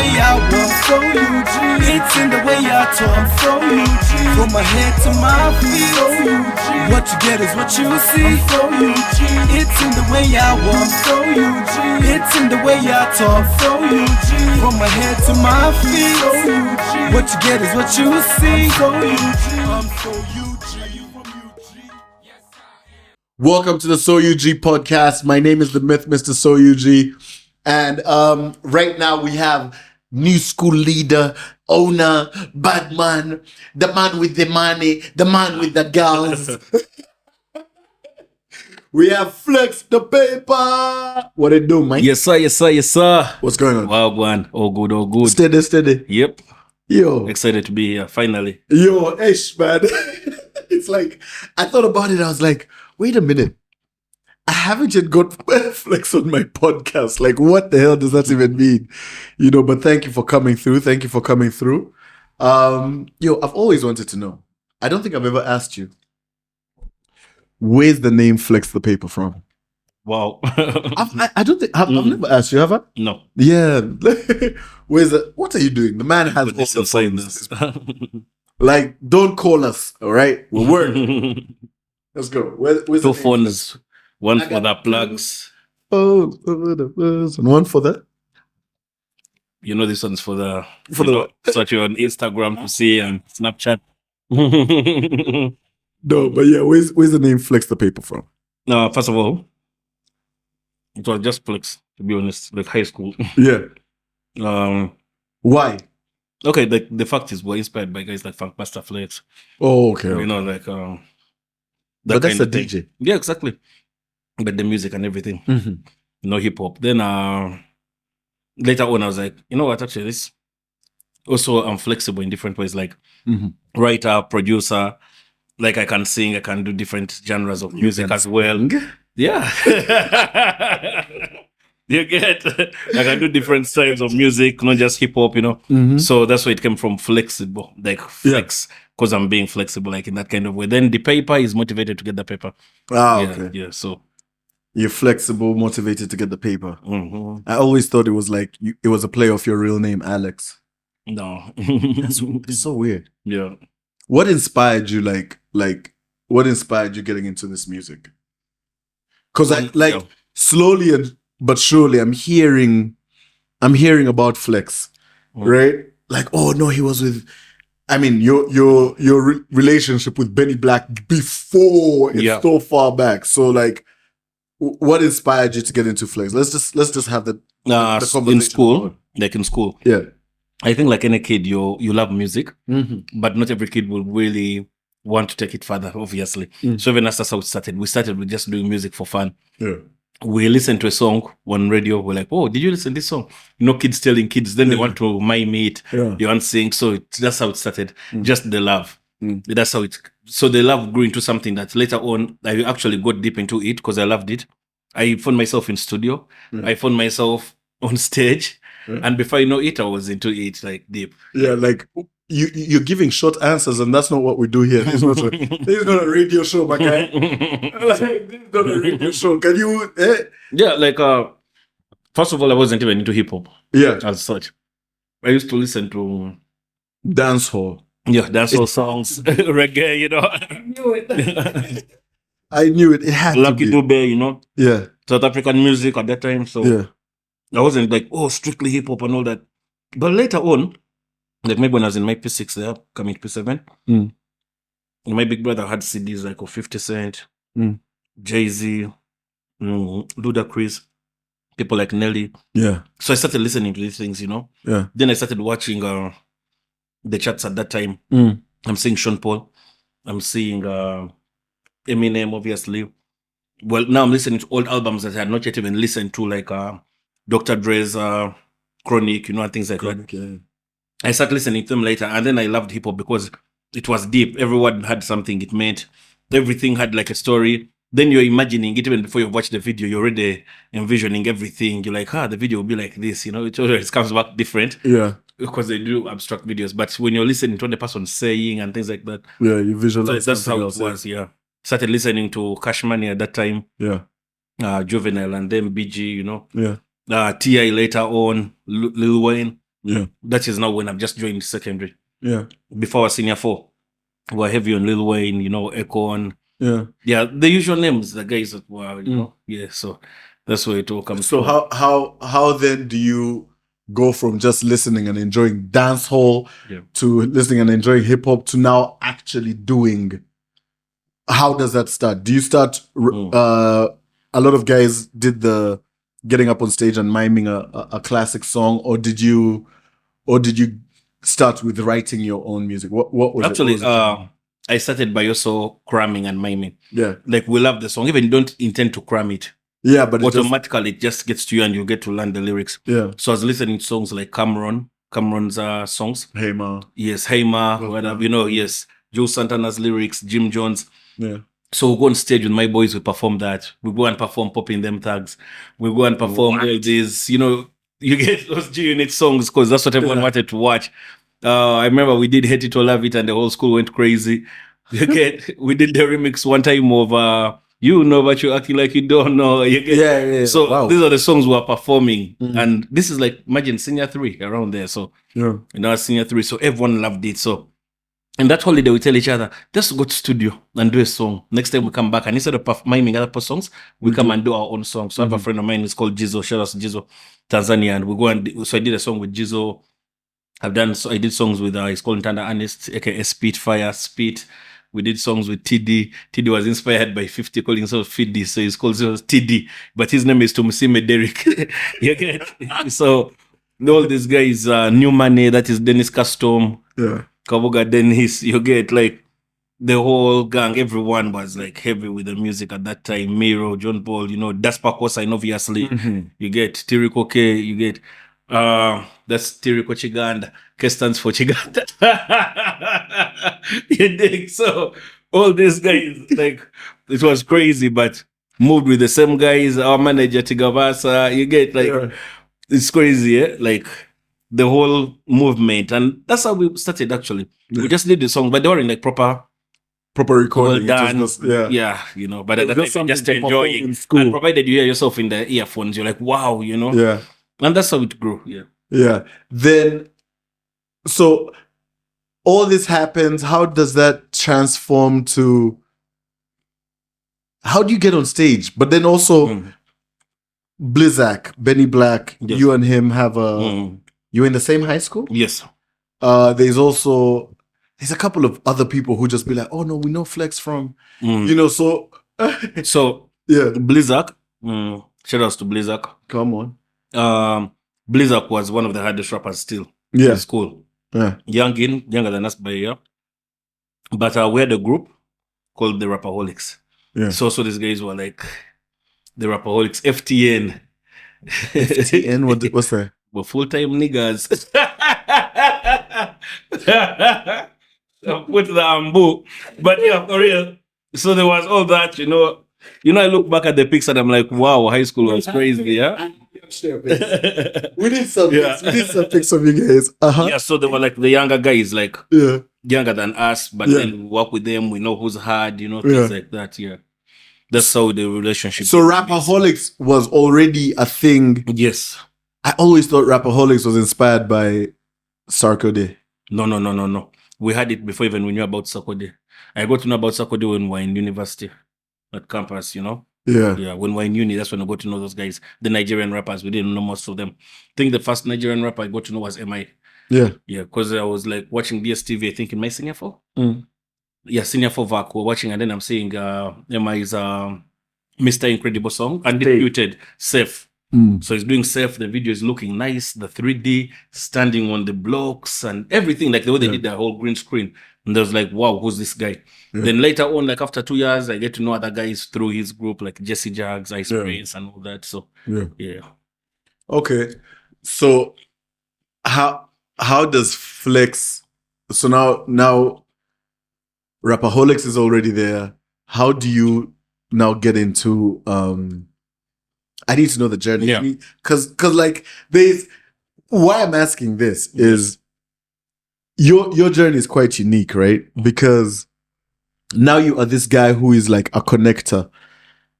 way I walk, so UG. It's in the way I talk, so UG. From my head to my feet, so UG. What you get is what you see, so UG. It's in the way I walk, so UG. It's in the way I talk, so UG. From my head to my feet, so UG. What you get is what you see, so UG. I'm so UG. Welcome to the So UG podcast. My name is the Myth, Mr. So UG. And right now we have new school leader, owner, bad man, the man with the money, the man with the girls. We have Flex the paper. What it do, man? Yes, sir. Yes, sir. Yes, sir. What's going on? Wow, man. All good, all good. Steady, steady. Yep. Yo. Excited to be here, finally. Yo, ish, man. It's like, I thought about it. I was like, wait a minute. I haven't yet got Flex on my podcast. Like, what the hell does that even mean? You know, but thank you for coming through. Thank you for coming through. Yo, I've always wanted to know. I don't think I've ever asked you. Where's the name Flex the Paper from? Wow. I don't think, I've never asked you, have I? No. Yeah. Where's the, what are you doing? The man has all the phones. Like, don't call us, all right? We'll work. Let's go. Where's Two phones, one for the plugs. Oh, and one for the? You know, this one's for the search you on Instagram to see and Snapchat. No, but yeah, where's the name Flex the Paper from? No, first of all, it was just Flex, to be honest, like high school. Yeah. Why? Okay, the fact is we're inspired by guys like Funk Master Flex. Oh, okay. You know, like but that's a thing. DJ. Yeah, exactly. But the music and everything. Mm-hmm. You know, hip hop. Then later on I was like, you know what, actually this also I'm flexible in different ways, like writer, producer, like I can sing, I can do different genres of music as well. Yeah. You get, I can do different styles of music, not just hip hop, you know. Mm-hmm. So that's where it came from, flexible, like flex, because I'm being flexible, like in that kind of way. Then the paper is motivated to get the paper. Ah, Yeah, okay. yeah. So You're flexible, motivated to get the paper. mhm. I always thought it was like, it was a play off your real name, Alex. No, It's so weird. yeah. What inspired you, like, what inspired you getting into this music? Because Yeah. slowly but surely I'm hearing about Flex, right? Like, oh no, he was with, I mean, your relationship with Benny Black before it's so far back. So like, what inspired you to get into Flex? Let's just have the conversation in school, going. like in school, Yeah. I think like any kid, you love music, Mm-hmm. but not every kid will really want to take it further, obviously. Mm. So even that's how it started. We started with just doing music for fun. Yeah. We listened to a song on radio. We're like, oh, did you listen to this song? You know, kids telling kids, then they want to mime it. Yeah. They want to sing. So that's how it started. Just the love. Mm. That's how it. So the love grew into something that later on, I actually got deep into it because I loved it. I found myself in studio. I found myself on stage. And before you know it, I was into it like deep. Yeah, like you're giving short answers, and that's not what we do here. This is not a radio show, my guy. Like, this is not a radio show. Can you? Yeah, like first of all, I wasn't even into hip hop. Yeah, As such. I used to listen to dance hall. dancehall songs, reggae, you know. I knew it. I knew it. It had Lucky to be. Dube, you know. Yeah, South African music at that time. So yeah. I wasn't like, oh, strictly hip hop and all that. But later on, like maybe when I was in my P6 there, coming to P7, my big brother had CDs like of 50 Cent, Jay-Z, Ludacris, people like Nelly. Yeah, So I started listening to these things, you know. yeah. Then I started watching the charts at that time. I'm seeing Sean Paul. I'm seeing Eminem, obviously. Well, now I'm listening to old albums that I had not yet even listened to, like Dr. Dre's Chronic, you know, and things like that. Okay. I started listening to them later, and then I loved hip hop because it was deep. Everyone had something it meant. Everything had like a story. Then you're imagining it even before you watch the video. You're already envisioning everything. You're like, the video will be like this. You know, it always comes back different. Yeah. Because they do abstract videos. But when you're listening to what the person's saying and things like that, Yeah, you visualize. so that's how something it else, was. Yeah. Started listening to Cash Money at that time. Yeah. Juvenile and then BG, you know. Yeah. T.I. later on, Lil Wayne. Yeah. That is now when I've just joined secondary. Yeah. Before I was senior 4, we were heavy on Lil Wayne, Econ. Yeah. Yeah, the usual names, the guys that were, yeah. So that's where it all comes So from. how then do you go from just listening and enjoying dancehall to listening and enjoying hip hop to now actually doing? How does that start? Do you start? A lot of guys did the getting up on stage and miming a classic song, or did you start with writing your own music? What was Actually, it? What was it? I started by also cramming and miming. Yeah. Like, we love the song, even don't intend to cram it. Yeah, but automatically it just gets to you and you get to learn the lyrics. Yeah. So I was listening to songs like Cameron's songs. Hey Ma. Yes, Hey Ma, whatever, yes. Joe Santana's lyrics, Jim Jones. Yeah. So we go on stage with my boys, we perform that. We go and perform Popping Them Tags. We go and perform all these, you get those G-Unit songs because that's what everyone wanted to watch. I remember we did Hate It or Love It and the whole school went crazy. We did the remix one time of You Know But You Acting Like You Don't Know. So these are the songs we are performing. And this is like, imagine senior 3 around there. So, senior 3. So everyone loved it. So, and that holiday we tell each other, let's go to studio and do a song. Next time we come back and instead of miming other people's songs, we come and do our own song. So I have a friend of mine who's called Jizo. Shout out to Jizo, Tanzania. And we go and, so I did a song with Jizo. I did songs with, he's called Ntanda Ernest, a.k.a. Spit. We did songs with TD. TD was inspired by 50, calling himself Fiddy, so he's called TD. But his name is Tumusime Derek. You get? So all these guys, New Money, that is Dennis Custom. Yeah. Kabuga Dennis, you get like the whole gang, everyone was like heavy with the music at that time. Miro, John Paul, Daspa Kosa, obviously. You get Tiriko K, you get that's Tiriko Chiganda. K stands for Chiganda. You dig? So all these guys, like, it was crazy, but moved with the same guys. Our manager Tigavasa, you get like it's crazy, like the whole movement. And that's how we started actually. We just did the song, but they were in like proper recording. Well done. Just, but at that time, just enjoying. And provided you hear yourself in the earphones, you're like, wow, Yeah. And that's how it grew. Yeah. Yeah. Then, so all this happens. How does that transform to, how do you get on stage? But then also, Blizzak, Benny Black, you and him have you in the same high school? Yes. There's a couple of other people who just be like, oh no, we know Flex from, so. So, yeah. Blizzak, shout outs to Blizzak. Come on. Blizzak was one of the hardest rappers still in school. Yeah. Younger than us by a year. But we had a group called the Rapaholics. Yeah. So these guys were like the Rapaholics, FTN. FTN? What's that? We're full-time niggas. With the ambu. But yeah, for real. So there was all that, I look back at the pics and I'm like, wow, high school was crazy, yeah? We need some pics. We need some pics of you guys. Yeah, so they were like the younger guys, like younger than us, but then we work with them, we know who's hard, things like that, yeah. That's how the relationship. So Rapaholics was already a thing. Yes. I always thought Rapaholics was inspired by Sarkodie. No. We had it before even we knew about Sarkodie. I got to know about Sarkodie when we were in university at campus, Yeah. Yeah, when we were in uni, that's when I got to know those guys. The Nigerian rappers, we didn't know most of them. I think the first Nigerian rapper I got to know was MI. Yeah. Yeah, because I was like watching DSTV, I think in my senior 4. Yeah, senior 4 VAC, we're watching, and then I'm seeing MI's Mr. Incredible song, Undisputed, Safe. So he's doing Safe, the video is looking nice, the 3D, standing on the blocks and everything, like the way they did the whole green screen. And I was like, wow, who's this guy? Yeah. Then later on, like after 2 years, I get to know other guys through his group, like Jesse Jags, Ice Prince, and all that. So, yeah. Okay. So, how does Flex... So now Rapaholics is already there. How do you now get into... I need to know the journey. Yeah. Because like, there's... Why I'm asking this is... Your journey is quite unique, right? Because now you are this guy who is like a connector.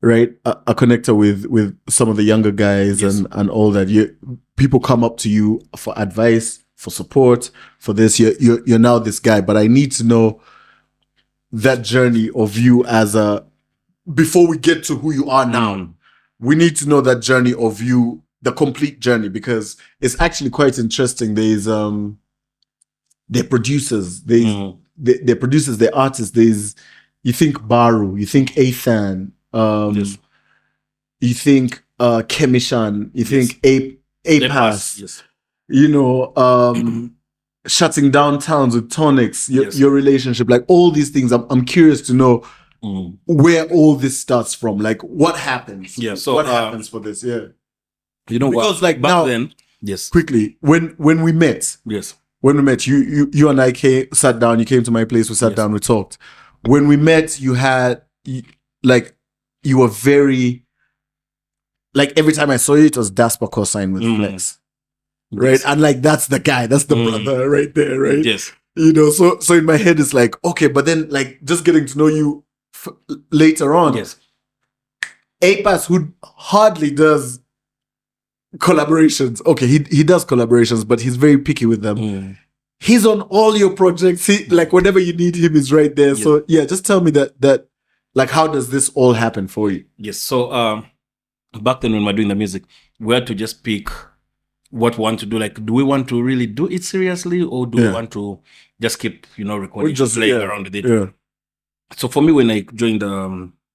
right? A connector with some of the younger guys and all that. People come up to you for advice, for support, for this. You're now this guy, but I need to know that journey of you before we get to who you are now. We need to know that journey of you, the complete journey, because it's actually quite interesting. There's they're producers, they're producers, they're artists. You think Baru, you think Athan, you think Kemishan, you think A.p5, yes. You know, shutting down towns with Tonics, your relationship, like all these things. I'm curious to know where all this starts from. Like what happens? Yeah. So what happens for this? Yeah. You know, because like back now, then, yes. Quickly, when we met, when we met, you and I sat down. You came to my place. We sat down. We talked. When we met, you were very, like every time I saw you, it was Dasper co-sign with Flex, right? And like that's the guy, that's the brother right there, right? Yes. You know, so in my head it's like, okay, but then like just getting to know you later on. Yes. A.p5, who hardly does collaborations. Okay, he does collaborations, but he's very picky with them. He's on all your projects. Like whenever you need him, he's right there. Yes. So yeah, just tell me that like how does this all happen for you? Yes. So back then when we were doing the music, we had to just pick what we want to do. Like, do we want to really do it seriously, or do we want to just keep, recording, just playing around with it? Yeah. So for me, when I joined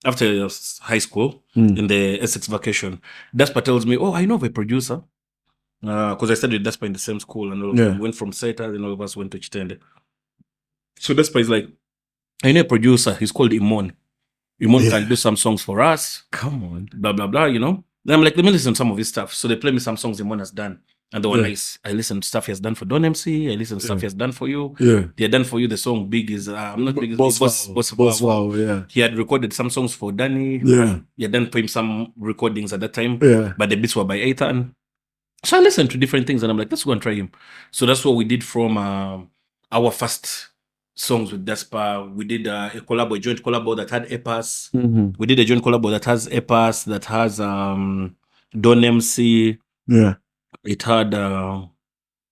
after high school in the Essex vacation, Dasper tells me, "Oh, I know of a producer." Because I studied Dasper in the same school, and all of them went from SETA, and all of us went to Chitende. So Dasper is like, I know a producer. He's called Imon. Imon can do some songs for us. Come on. Blah, blah, blah, Then I'm like, let me listen to some of his stuff. So they play me some songs Imon has done. And they were nice. I listened to stuff he has done for Don MC. I listened to stuff he has done for you. Yeah. They had done for you the song Big is, I'm not Big, Boss Wow, yeah. He had recorded some songs for Danny. Yeah. He had done for him some recordings at that time. Yeah. But the beats were by Ethan. So I listened to different things and I'm like, let's go and try him. So that's what we did from our first songs with Dasper. We did a joint collabo that had Ep5. We did a joint collabo that has Ep5, that has Don MC. Yeah. It had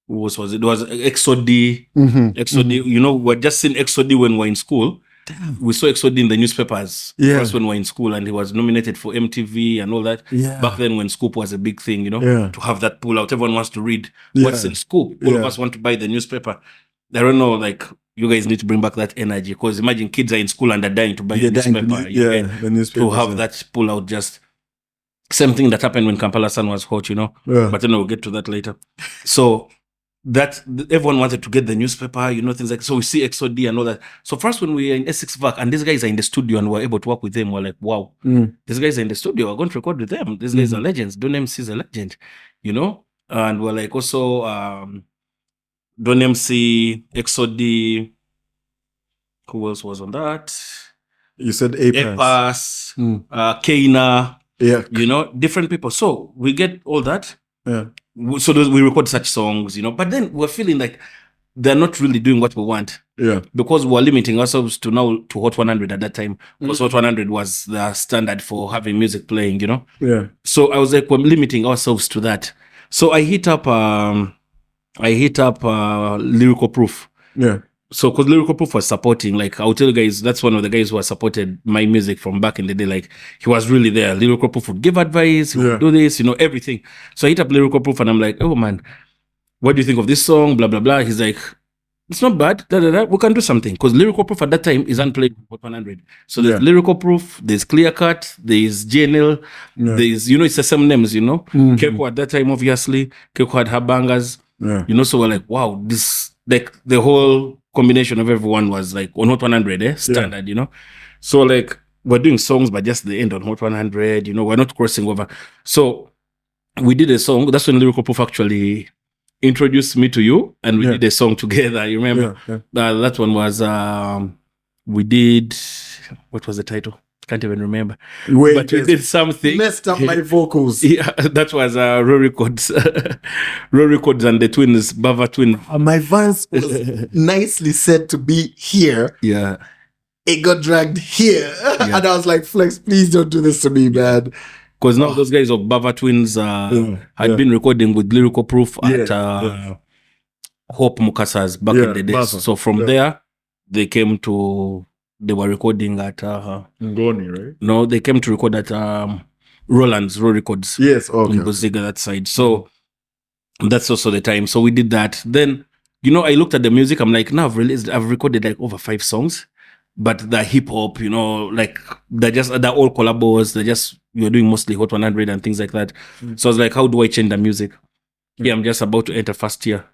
what was it? It was XOD. XOD, we're just seeing XOD when we're in school. Damn. We saw XOD in the newspapers first when we were in school, and he was nominated for MTV and all that. Yeah. Back then when Scoop was a big thing, to have that pull out. Everyone wants to read what's in Scoop. All of us want to buy the newspaper. I don't know, like, you guys need to bring back that energy, because imagine kids are in school and they're dying to buy the newspaper. The newspaper. To have that pull out, just same thing that happened when Kampala Sun was hot, But we'll get to that later. So that everyone wanted to get the newspaper, things like, so we see XOD and all that. So first when we were in Essex Vac and these guys are in the studio and we're able to work with them, we're like, wow, these guys are in the studio, we're going to record with them. These guys are legends. Don MC is a legend, And we're like also Don MC, XOD, who else was on that? You said A.p5, Kaina, different people. So we get all that. Yeah. So we record such songs, but then we're feeling like they're not really doing what we want. Yeah. Because we're limiting ourselves to Hot 100 at that time. Because Hot 100 was the standard for having music playing, Yeah. So I was like, we're limiting ourselves to that. So I hit up Lyrical Proof. Yeah. So because Lyrical Proof was supporting, like, I'll tell you guys, that's one of the guys who has supported my music from back in the day. Like, he was really there. Lyrical Proof would give advice, he would do this, everything. So I hit up Lyrical Proof and I'm like, oh man, what do you think of this song? Blah, blah, blah. He's like, it's not bad. We can do something. Because Lyrical Proof at that time is unplayed with 100. So there's Lyrical Proof, there's Clear Cut, there's JNL, there's, it's the same names, Keiko at that time, obviously. Keiko had her bangers. Yeah. So we're like, wow, this, like, the whole combination of everyone was like on Hot 100, standard, So like, we're doing songs, but just the end on Hot 100, we're not crossing over. So we did a song. That's when Lyrical Proof actually introduced me to you, and we did a song together. You remember? That one was, we did, what was the title? Can't even remember. But we did something. Messed up my vocals. Yeah, that was Raw Records. Raw Records and the twins, Bava twin. My voice was nicely said to be here. Yeah. it got dragged here. Yeah. And I was like, Flex, please don't do this to me, man. Because now those guys of Bava Twins had been recording with Lyrical Proof at Hope Mukasa's back in the days. Bava. So from there, they were recording at Ngoni, right? no, they came to record at Roland's Raw Records. Yes, okay. In Buziga, that side. So that's also the time. So we did that. Then, I looked at the music. I'm like, now I've recorded like over 5 songs, but the hip hop, like they're all collabos. You're doing mostly Hot 100 and things like that. So I was like, how do I change the music? Yeah, I'm just about to enter first year.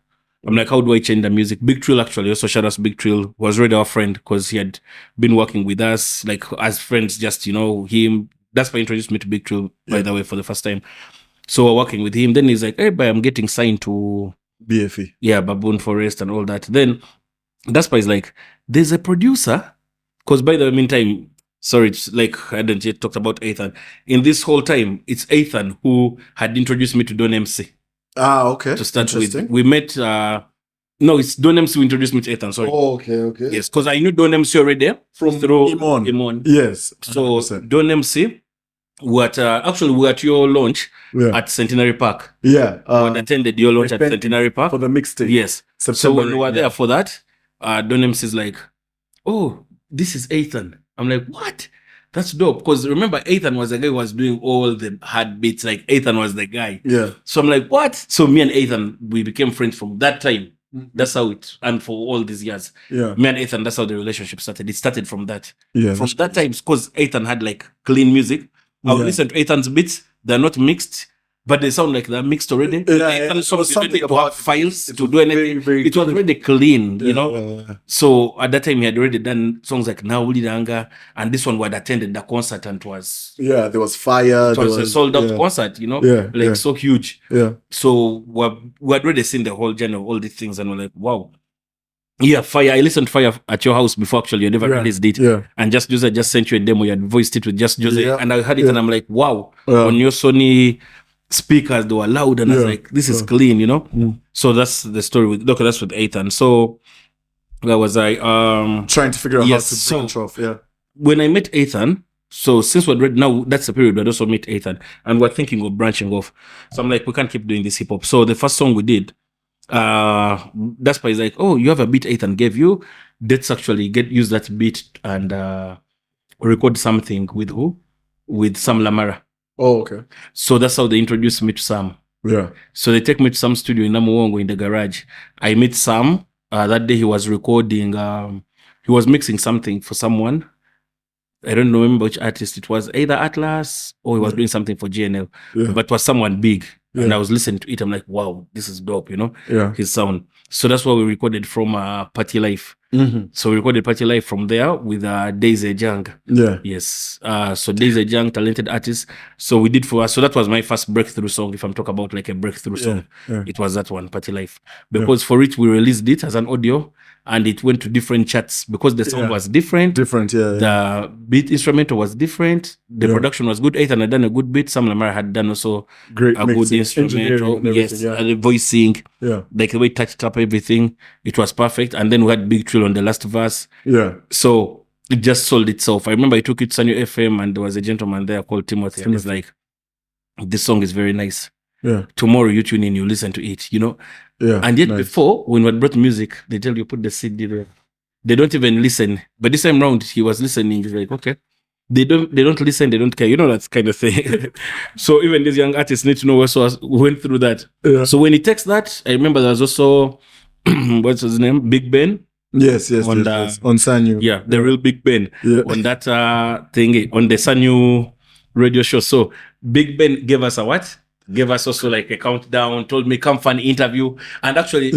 I'm like, how do I change the music? Big Trill, actually, also shout out to Big Trill, was already our friend because he had been working with us, like as friends, just, him. That's why he introduced me to Big Trill, by the way, for the first time. So we're working with him. Then he's like, hey, but I'm getting signed to BFE. Yeah, Baboon Forest and all that. Then that's why he's like, there's a producer. Because by the meantime, sorry, it's like I hadn't yet talked about Ethan. In this whole time, it's Ethan who had introduced me to Don MC. Ah, okay. To start with. We met, no, it's Don MC who introduced me to Ethan, sorry. Oh, okay. Yes, because I knew Don MC already through Imon. Yes. 100%. So Don MC, we're at your launch at Centenary Park. Yeah. We attended your launch at Centenary Park. For the mixtape. Yes. September, so when we were there for that, Don MC is like, oh, this is Ethan. I'm like, what? That's dope. Because remember, Ethan was the guy who was doing all the hard beats. Like, Ethan was the guy. Yeah. So I'm like, what? So me and Ethan, we became friends from that time. That's how and for all these years. Yeah. Me and Ethan, that's how the relationship started. It started from that. Yeah. From that time, because Ethan had like clean music. I would listen to Ethan's beats. They're not mixed, but they sound like they're mixed already. Ethan's songs, you don't need to have files to do anything. It was already clean, So at that time, he had already done songs like Nauli Danga, and this one would attended the concert and it was... Yeah, there was fire. It was a sold-out concert, so huge. Yeah. So we had already seen the whole journey of all these things and we're like, wow. Yeah, Fire. I listened to Fire at your house before, actually. You never released it. Yeah. And Just Jose just sent you a demo. You had voiced it with Just Jose. Yeah. And I heard it and I'm like, wow. On your Sony speakers, they were loud. And I was like, this is clean, So that's the story with... Look, that's with Ethan. So where was I? Trying to figure out how to branch off. Yeah. When I met Ethan, so since we're ready now, that's the period we'd also meet Ethan. And we're thinking of branching off. So I'm like, we can't keep doing this hip-hop. So the first song we did, that's why he's like, oh, you have a beat Ethan gave you. Let's actually use that beat and record something with who? With Sam Lamara. Oh, okay. So that's how they introduced me to Sam. Yeah. So they take me to Sam's studio in Namuwongo in the garage. I meet Sam. That day he was recording, he was mixing something for someone. I don't remember which artist it was, either Atlas or he was doing something for GNL, but it was someone big. Yeah. And I was listening to it. I'm like, wow, this is dope, his sound. So that's what we recorded from Party Life. Mm-hmm. So we recorded Party Life from there with Daisy Jang. Yeah. Yes. So Daisy Jang, talented artist. So we did for us. So that was my first breakthrough song. If I'm talking about like a breakthrough song, it was that one, Party Life. Because for it, we released it as an audio. And it went to different charts because the sound was different. The beat instrumental was different. The production was good. Ethan had done a good beat. Sam Lamar had done also great a good instrumental. Yes, the voicing. Yeah. Like the way it touched up everything. It was perfect. And then we had Big Trill on the last verse. Yeah. So it just sold itself. I remember I took it to Sn2 FM and there was a gentleman there called Timothy. And he's like, this song is very nice. Yeah. Tomorrow you tune in, you listen to it, Yeah. And yet before, when we brought music, they tell you put the CD there. They don't even listen. But this time round, he was listening. He's like, okay. They don't listen, they don't care. That kind of thing. So even these young artists need to know also went through that. Yeah. So when he texts that, I remember there was also what's his name? Big Ben. Yes. On Sn2. Yeah, the real Big Ben. Yeah. On that thing, on the Sn2 radio show. So Big Ben gave us a what? Gave us also like a countdown, told me come for an interview. And actually,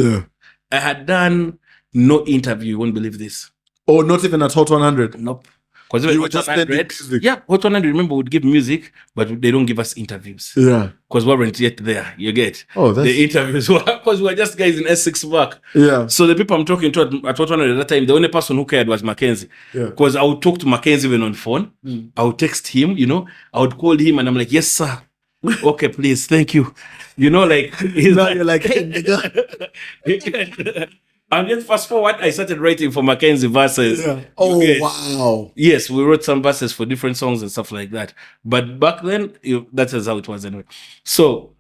I had done no interview. You won't believe this. Oh, not even at Hot 100? Nope. Because you were just music. Yeah, Hot 100, remember, would give music, but they don't give us interviews. Yeah. Because we weren't yet there, you get. Oh, that's... The interviews were, because we were just guys in S6 back. Yeah. So the people I'm talking to at Hot 100 at that time, the only person who cared was Mackenzie. Yeah. Because I would talk to Mackenzie even on phone. I would text him, I would call him and I'm like, yes, sir. Okay, please, thank you. Like he's now you're like, hey, nigga. And then fast forward, I started writing for Mackenzie verses. Yeah. You Oh, get? wow. Yes, we wrote some verses for different songs and stuff like that. But back then, that is how it was anyway. So,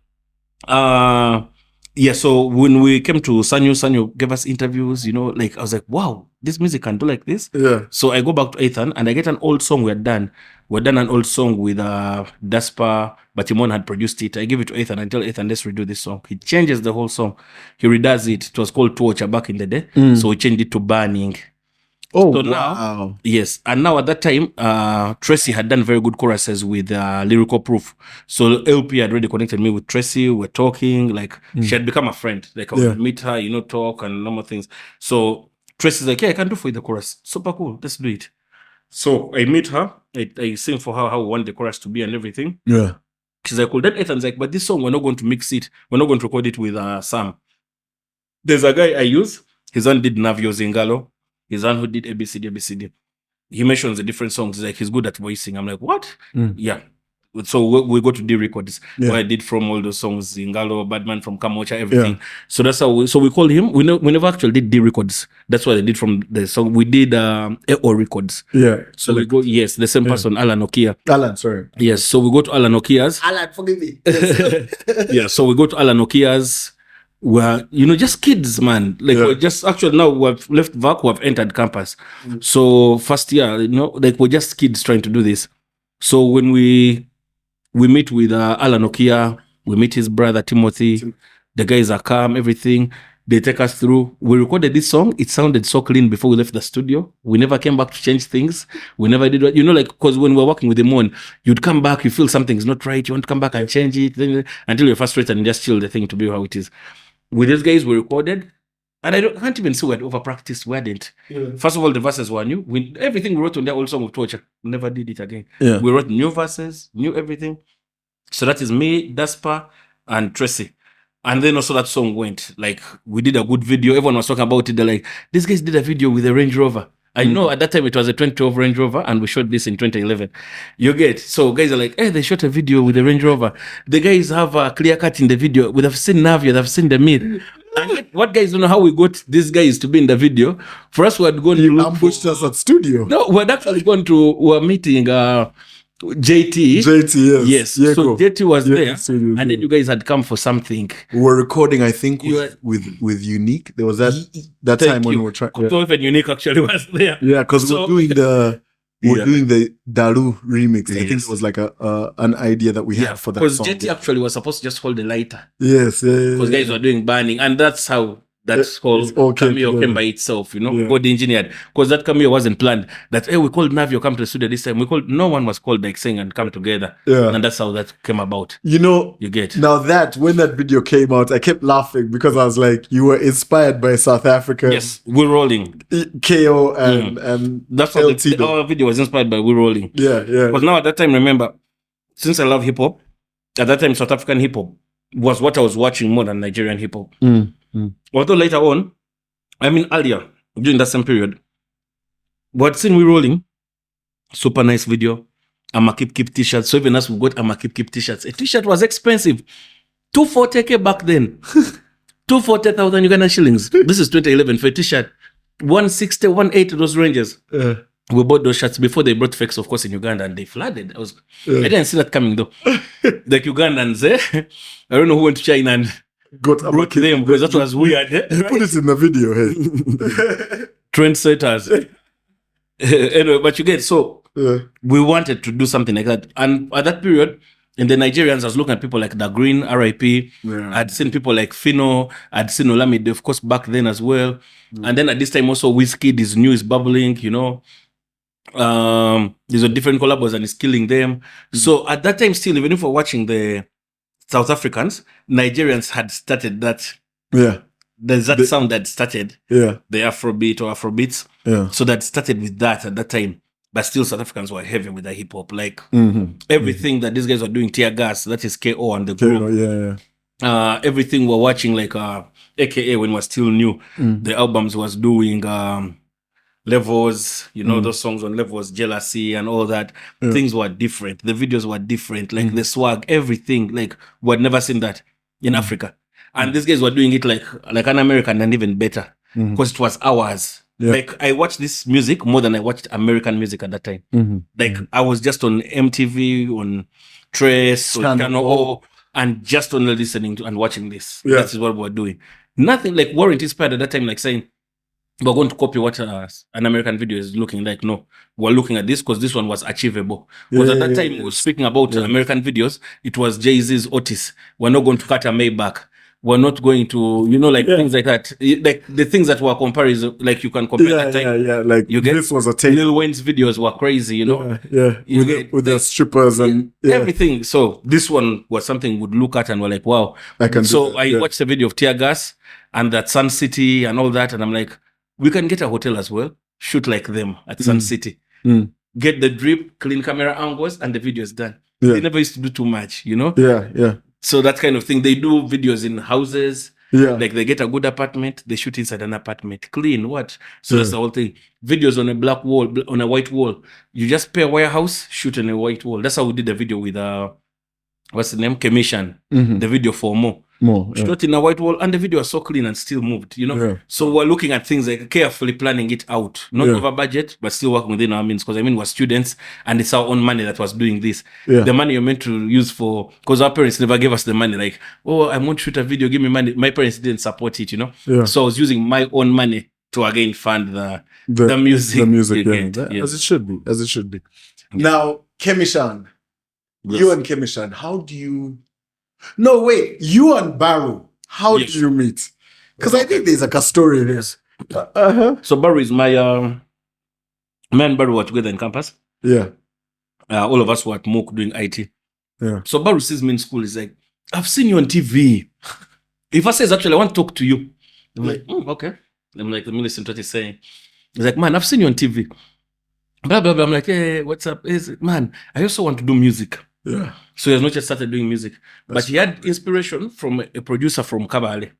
yeah, so when we came to Sn2 gave us interviews, you know, like I was like, wow, this music can do like this. Yeah. So I go back to Ethan and I get an old song we had done. We'd done an old song with Daspa, but Timon had produced it. I give it to Ethan and tell Ethan, let's redo this song. He changes the whole song. He redoes it. It was called Torture back in the day. So we changed it to Burning. Oh, So now, yes. And now at that time, Tracy had done very good choruses with Lyrical Proof. So LP had already connected me with Tracy. We're talking, like she had become a friend. Like I would meet her, you know, talk and normal things. So Tracy's like, yeah, I can do for you the chorus. Super cool. Let's do it. So I meet her. I sing for her how we want the chorus to be and everything. Yeah. She's like, cool. Then Ethan's like, but this song, we're not going to mix it. We're not going to record it with Sam. There's a guy I use. His son did Navio Zingalo. His son who did ABCD. He mentions the different songs. He's like, he's good at voicing. I'm like, what? Yeah. So we go to D Records, where I did from all those songs, Zingalo, Badman from Kamocha, everything. Yeah. So that's how we called him. We never actually did D Records. That's what I did from the song. We did A.o Records. Yeah. So we go, yes, the same person, Alan Okia. Alan, sorry. Yes, so we go to Alan Okia's. Alan, forgive me. Yeah, so we go to Alan Okia's. We're, you know, just kids, man. Like, we're just actually now we've left VAC, we've entered campus. So first year, you know, like we're just kids trying to do this. So when we meet with Alan Okia, we meet his brother Timothy. The guys are calm, everything. They take us through. We recorded this song. It sounded so clean before we left the studio. We never came back to change things. We never did, you know, like, because when we're working with him on, you'd come back, you feel something's not right. You want to come back and change it then, until you're frustrated and just chill the thing to be how it is. With these guys, we recorded. And I can't even say we had over practiced. We hadn't. First of all, the verses were new. Everything we wrote on that old song of Torture, we never did it again. We wrote new verses, new everything. So that is me, Daspa, and Tracy. And then also that song went. Like, we did a good video. Everyone was talking about it. They're like, these guys did a video with a Range Rover. I know at that time it was a 2012 Range Rover and we shot this in 2011. You get? So guys are like, hey, they shot a video with a Range Rover. The guys have a clear cut in the video. They've seen Navia, they've seen the Mith. And what guys don't know how we got these guys to be in the video. For us, we had gone to ambushed us at studio. No, we had actually gone to, we were meeting JT. Yes. Yeah, so JT was there. And then you guys had come for something. We were recording, I think, with Unique. There was that time when we were trying. So even Unique actually was there. Yeah, because we're doing the Daru remix. I think it was like an idea that we had for that song. Because JT actually was supposed to just hold the lighter. Yes. Because guys were doing Burning. And that's how that whole cameo came by itself, you know, God engineered. Because that cameo wasn't planned. That, hey, we called Navio come to the studio this time. No one was called like saying and come together. Yeah. And that's how that came about. You know, you get. Now when that video came out, I kept laughing because I was like, you were inspired by South Africa. Yes, We're Rolling. KO and that's how our video was inspired by We're Rolling. Yeah. Because now at that time, remember, since I love hip hop, at that time South African hip hop was what I was watching more than Nigerian hip hop. Although later on, earlier, during that same period, we had seen We Rolling, super nice video, I'ma keep t-shirts. So even as we got I'ma keep t-shirts, a t-shirt was expensive. 240k back then. 240,000 Ugandan shillings. This is 2011 for a t-shirt. 160, 180, those ranges. We bought those shirts before they brought fakes, of course, in Uganda, and they flooded. I didn't see that coming though. Like Ugandans, I don't know who went to China and brought them because that was weird. Put it in the video, hey. Trendsetters. Anyway, but you get, so we wanted to do something like that. And at that period, in the Nigerians, I was looking at people like The Green, RIP. I'd seen people like Fino. I'd seen Olamide, of course, back then as well. And then at this time also, Wizkid is new, is bubbling, you know. There's a different collabos and it's killing them. So at that time still, even if we're watching the South Africans, Nigerians had started that. Yeah. There's that sound that started. Yeah. The Afrobeat or Afrobeats. Yeah. So that started with that at that time. But still South Africans were heavy with the hip hop. Like everything that these guys were doing, Tear Gas, that is KO and the group. Everything we're watching, like a.k.a. when we're still new, the albums was doing Levels, you know, those songs on Levels, Jealousy and all that. Things were different. The videos were different. Like the swag, everything. Like we had never seen that in Africa. And these guys were doing it like an American and even better. because it was hours. Yeah. Like I watched this music more than I watched American music at that time. Like I was just on MTV, on Trace, on Channel O, and just only listening to and watching this. Yeah. That is what we're doing. Nothing like Warrant Inspired at that time, like saying we're going to copy what an American video is looking like. No, we're looking at this because this one was achievable. Because at that time, we were speaking about American videos. It was Jay-Z's Otis. We're not going to cut a Maybach. We're not going to, things like that. Like the things that were comparison, like you can compare that time. Like You get this was a take. Lil Wayne's videos were crazy, Yeah. With the strippers and everything. So this one was something we'd look at and we're like, wow. I can do So that, I watched a video of Tear Gas and that Sun City and all that, and I'm like, we can get a hotel as well, shoot like them at Sun City, get the drip, clean camera angles, and the video is done. Yeah. They never used to do too much, Yeah. So that kind of thing. They do videos in houses. Yeah. Like they get a good apartment, they shoot inside an apartment. Clean, what? So that's the whole thing. Videos on a black wall, on a white wall. You just pay a warehouse, shoot on a white wall. That's how we did the video with what's the name? Commission. The video for More. Shot in a white wall, and the video was so clean and still moved, Yeah. So we're looking at things like carefully planning it out, not over budget, but still working within our means. Because we're students, and it's our own money that was doing this. Yeah. The money you're meant to use for, because our parents never gave us the money. Like, oh, I want to shoot a video, give me money. My parents didn't support it, Yeah. So I was using my own money to again fund the music. The music, again. yeah. As it should be. Now, Kemishan. Yes. You and Kemishan, how do you... No, wait. You and Baru, how Yes. did you meet? Because I think there's like a story there. So Baru is my... me and Baru were together in campus. Yeah. All of us were at MOOC doing IT. Yeah. So Baru sees me in school. He's like, I've seen you on TV. If I says, actually, I want to talk to you. I'm like, okay. I'm like, let me listen to what he's saying. He's like, man, I've seen you on TV. Blah, blah, blah. I'm like, hey, what's up? Man, I also want to do music. Yeah. So he has not just started doing music. But he had inspiration from a producer from Kabale,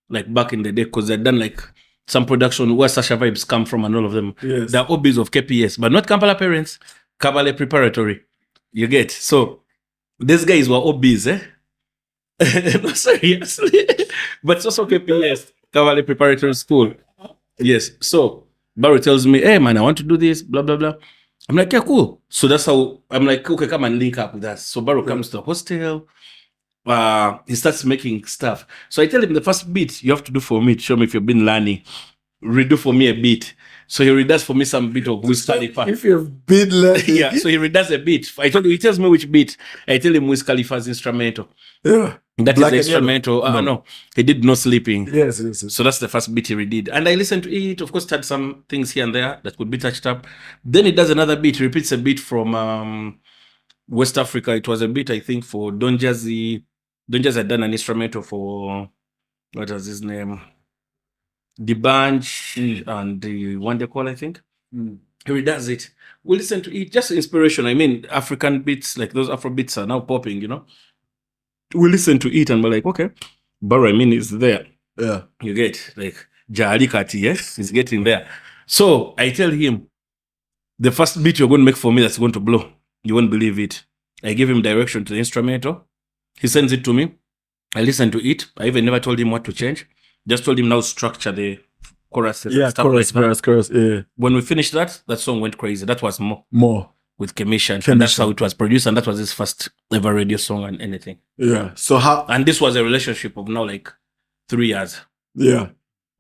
like back in the day, because they'd done like some production where Sasha vibes come from and all of them. Yes. They're OBs of KPS, but not Kampala parents, Kabale preparatory. You get? So these guys were OBs, No, seriously. But it's also KPS, Kabale preparatory school. Yes. So Barry tells me, hey man, I want to do this, blah, blah, blah. I'm like, yeah, cool. So that's how I'm like, okay, come and link up with us. So Barrow comes to the hostel. He starts making stuff. So I tell him the first beat you have to do for me to show me if you've been learning. Redo for me a beat. So he redoes for me some beat of Wiz Khalifa. If you've been learning. Yeah, so he redoes a beat. He tells me which beat. I tell him Wiz Khalifa's instrumental. Yeah. That Black is the and instrumental. No, he did No Sleeping. Yes. So that's the first beat he redid. And I listened to it. Of course, had some things here and there that could be touched up. Then he does another beat. He repeats a beat from West Africa. It was a beat, I think, for Don Jazzy. Don Jazzy had done an instrumental for, what was his name? The Bunch and the One Day Call, I think. He redoes it. We listen to it. Just inspiration. I mean, African beats, like those Afro beats are now popping, We listen to it and we're like, okay, Barrow, is there. Yeah. You get, like, Jali Kati, yes? He's getting there. So I tell him, the first beat you're going to make for me that's going to blow. You won't believe it. I give him direction to the instrumental. He sends it to me. I listen to it. I even never told him what to change. Just told him now structure the chorus. Yeah, chorus. Yeah. When we finished that song went crazy. That was more. With Kemishan. And that's how it was produced. And that was his first ever radio song and anything. Yeah. So how... And this was a relationship of now like 3 years. Yeah.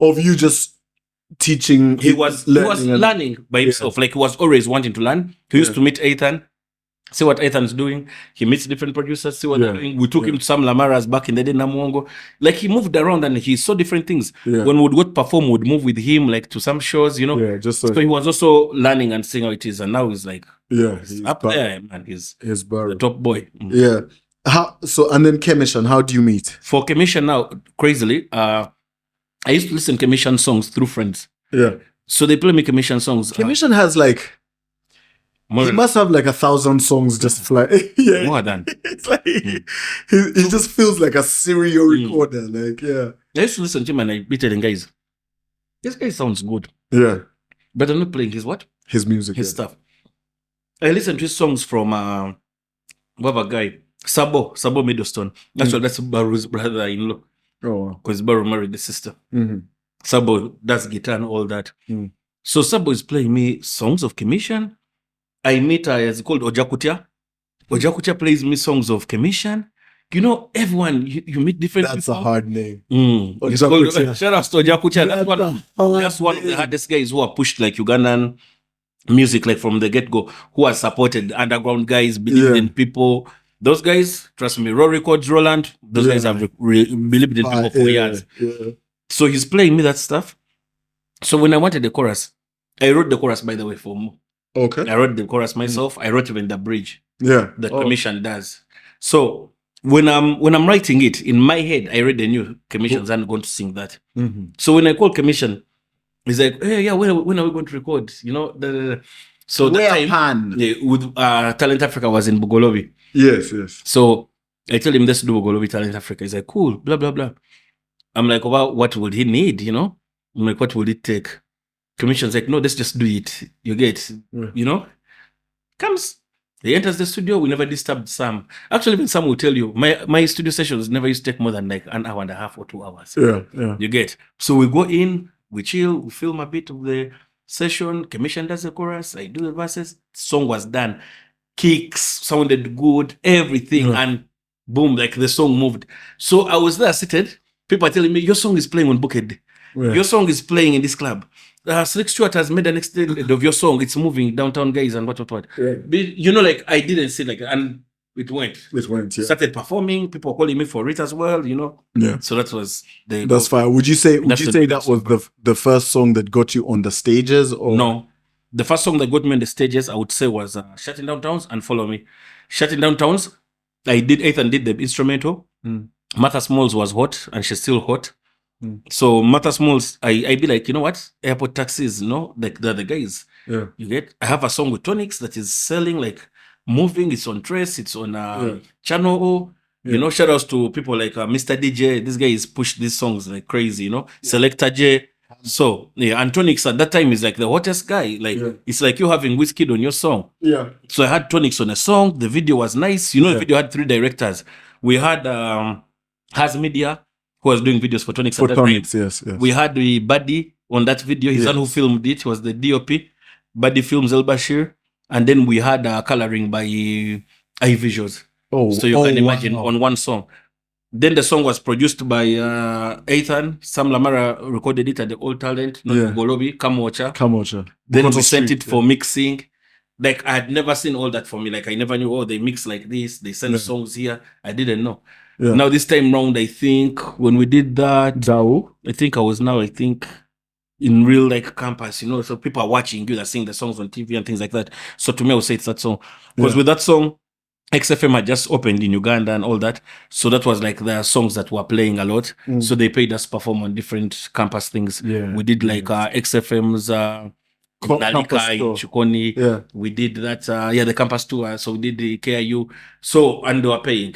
Of you just teaching... He was learning by himself. Like he was always wanting to learn. He used to meet Ethan. See what Ethan's doing. He meets different producers. See what they're doing. We took him to some Lamaras back in the day, Namuongo. Like he moved around and he saw different things. Yeah. When we would go to perform, we would move with him like to some shows, Yeah, just so he was also learning and seeing how it is. And now he's like, he's up there, man. He's the top boy. Yeah. And then Kemishan, how do you meet? For Kemishan now, crazily, I used to listen to Kemishan songs through friends. Yeah. So they play me Kemishan songs. Kemishan has like... He must have like 1,000 songs just like... yeah. More than. It's like... He just feels like a serial recorder. Like, yeah. I used to listen to him and I be telling guys, this guy sounds good. Yeah. But I'm not playing his what? His music. His stuff. I listen to his songs from whatever guy, Sabo Middlestone. Actually, that's Baru's brother-in-law. Oh, wow. Because Baru married the sister. Mm-hmm. Sabo does guitar and all that. So Sabo is playing me songs of Commission. I meet it's called Ojakutia. Ojakutia plays me songs of Commission. You know, everyone, you meet different That's people. a hard name. It's called, Ojakutia. shout out to Ojakutia. That's one of the hardest guys who are pushed like Ugandan music, like from the get-go, who has supported underground guys, believed in people. Those guys, trust me, Raw Records, Roland, those guys have believed in people for years. So he's playing me that stuff. So when I wanted the chorus, I wrote the chorus, by the way, for Mo. Okay. I wrote the chorus myself. I wrote even the bridge. Yeah. The Commission does. So when I'm writing it in my head, I read the new Commissions and I'm going to sing that. So when I call Commission, he's like, hey, yeah, when are we going to record? You know, so that time with Talent Africa was in Bugolobi. Yes. So I tell him, let's do Bugolobi Talent Africa. He's like, cool, blah blah blah. I'm like, well, what would he need? You know, I'm like, what would it take? Commission's like, no, let's just do it. You get, you know, comes. He enters the studio. We never disturbed Sam. Actually, even Sam will tell you, my studio sessions never used to take more than like an hour and a half or 2 hours. Yeah. You get. So we go in, we chill, we film a bit of the session. Commission does the chorus. I do the verses. Song was done. Kicks sounded good. Everything, and boom, like the song moved. So I was there seated. People are telling me, your song is playing on Bucket. Your song is playing in this club. Sn2 has made an extended of your song. It's moving downtown, guys, and what. You know, like I didn't see like, and it went. Yeah. Started performing. People calling me for it as well. You know. Yeah. So that was the. That's fine. Would you say that was the first song that got you on the stages? Or no, the first song that got me on the stages, I would say, was "Shutting Down Towns" and "Follow Me." "Shutting Down Towns," I did Ethan did the instrumental. Martha Smalls was hot, and she's still hot. So Martha Smalls, I be like, you know what? Airport taxis, like the other guys. Yeah. You get? I have a song with Tonics that is selling, like moving. It's on Trace. It's on Channel O. You know, shout outs to people like Mr. DJ. This guy is pushed these songs like crazy, you know. Selector J. So, and Tonics at that time is like the hottest guy. Like, it's like you having Wizkid on your song. Yeah. So I had Tonics on a song. The video was nice. You know, the video had 3 directors. We had Has Media, who was doing videos for Tonics. Yes. We had the Buddy on that video. His son who filmed it was the DOP. Buddy Films El Bashir. And then we had coloring by iVisuals. So you can imagine on one song. Then the song was produced by Ethan. Sam Lamara recorded it at the Old Talent, Golobi, Kamocha. Then we sent it for mixing. Like I had never seen all that for me. Like I never knew, they mix like this. They send songs here. I didn't know. Yeah. Now this time round, I think when we did that, I think I was in real like campus, you know, so people are watching you, they're seeing the songs on TV and things like that. So to me, I would say it's that song. Because with that song, XFM had just opened in Uganda and all that. So that was like the songs that were playing a lot. So they paid us perform on different campus things. We did like XFM's Nalika in Chukoni. We did that, the campus tour. So we did the KIU. So, and they were paying.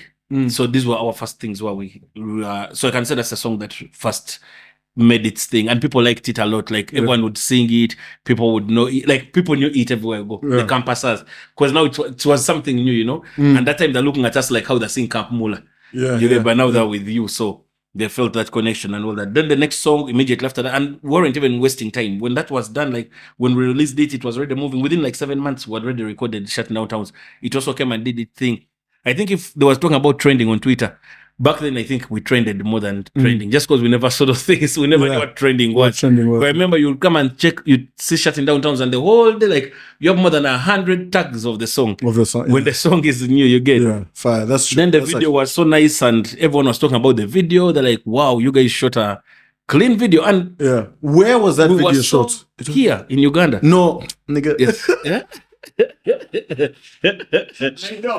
So these were our first things where so I can say that's a song that first made its thing, and people liked it a lot. Like everyone would sing it, people would know it, like people knew it everywhere I go. The campusers, because now it was something new, you know. And that time they're looking at us like how they sing Camp Mula. But now they're with you, so they felt that connection and all that. Then the next song immediately after that, and we weren't even wasting time. When that was done, like when we released it was already moving. Within like 7 months, we had already recorded Shutting Down Towns. It also came and did its thing. I think if they was talking about trending on Twitter, back then I think we trended more than trending, just because we never saw those things. We never knew what trending was. But I remember you'd come and check, you'd see Shutting Down Towns, and the whole day, like, you have more than 100 tags of the song. When the song is new, you get. Yeah, fire. That's true. Then the video was so nice, and everyone was talking about the video. They're like, wow, you guys shot a clean video. And where was that video shot? Here in Uganda. No, nigga. Yes. Yeah? I know.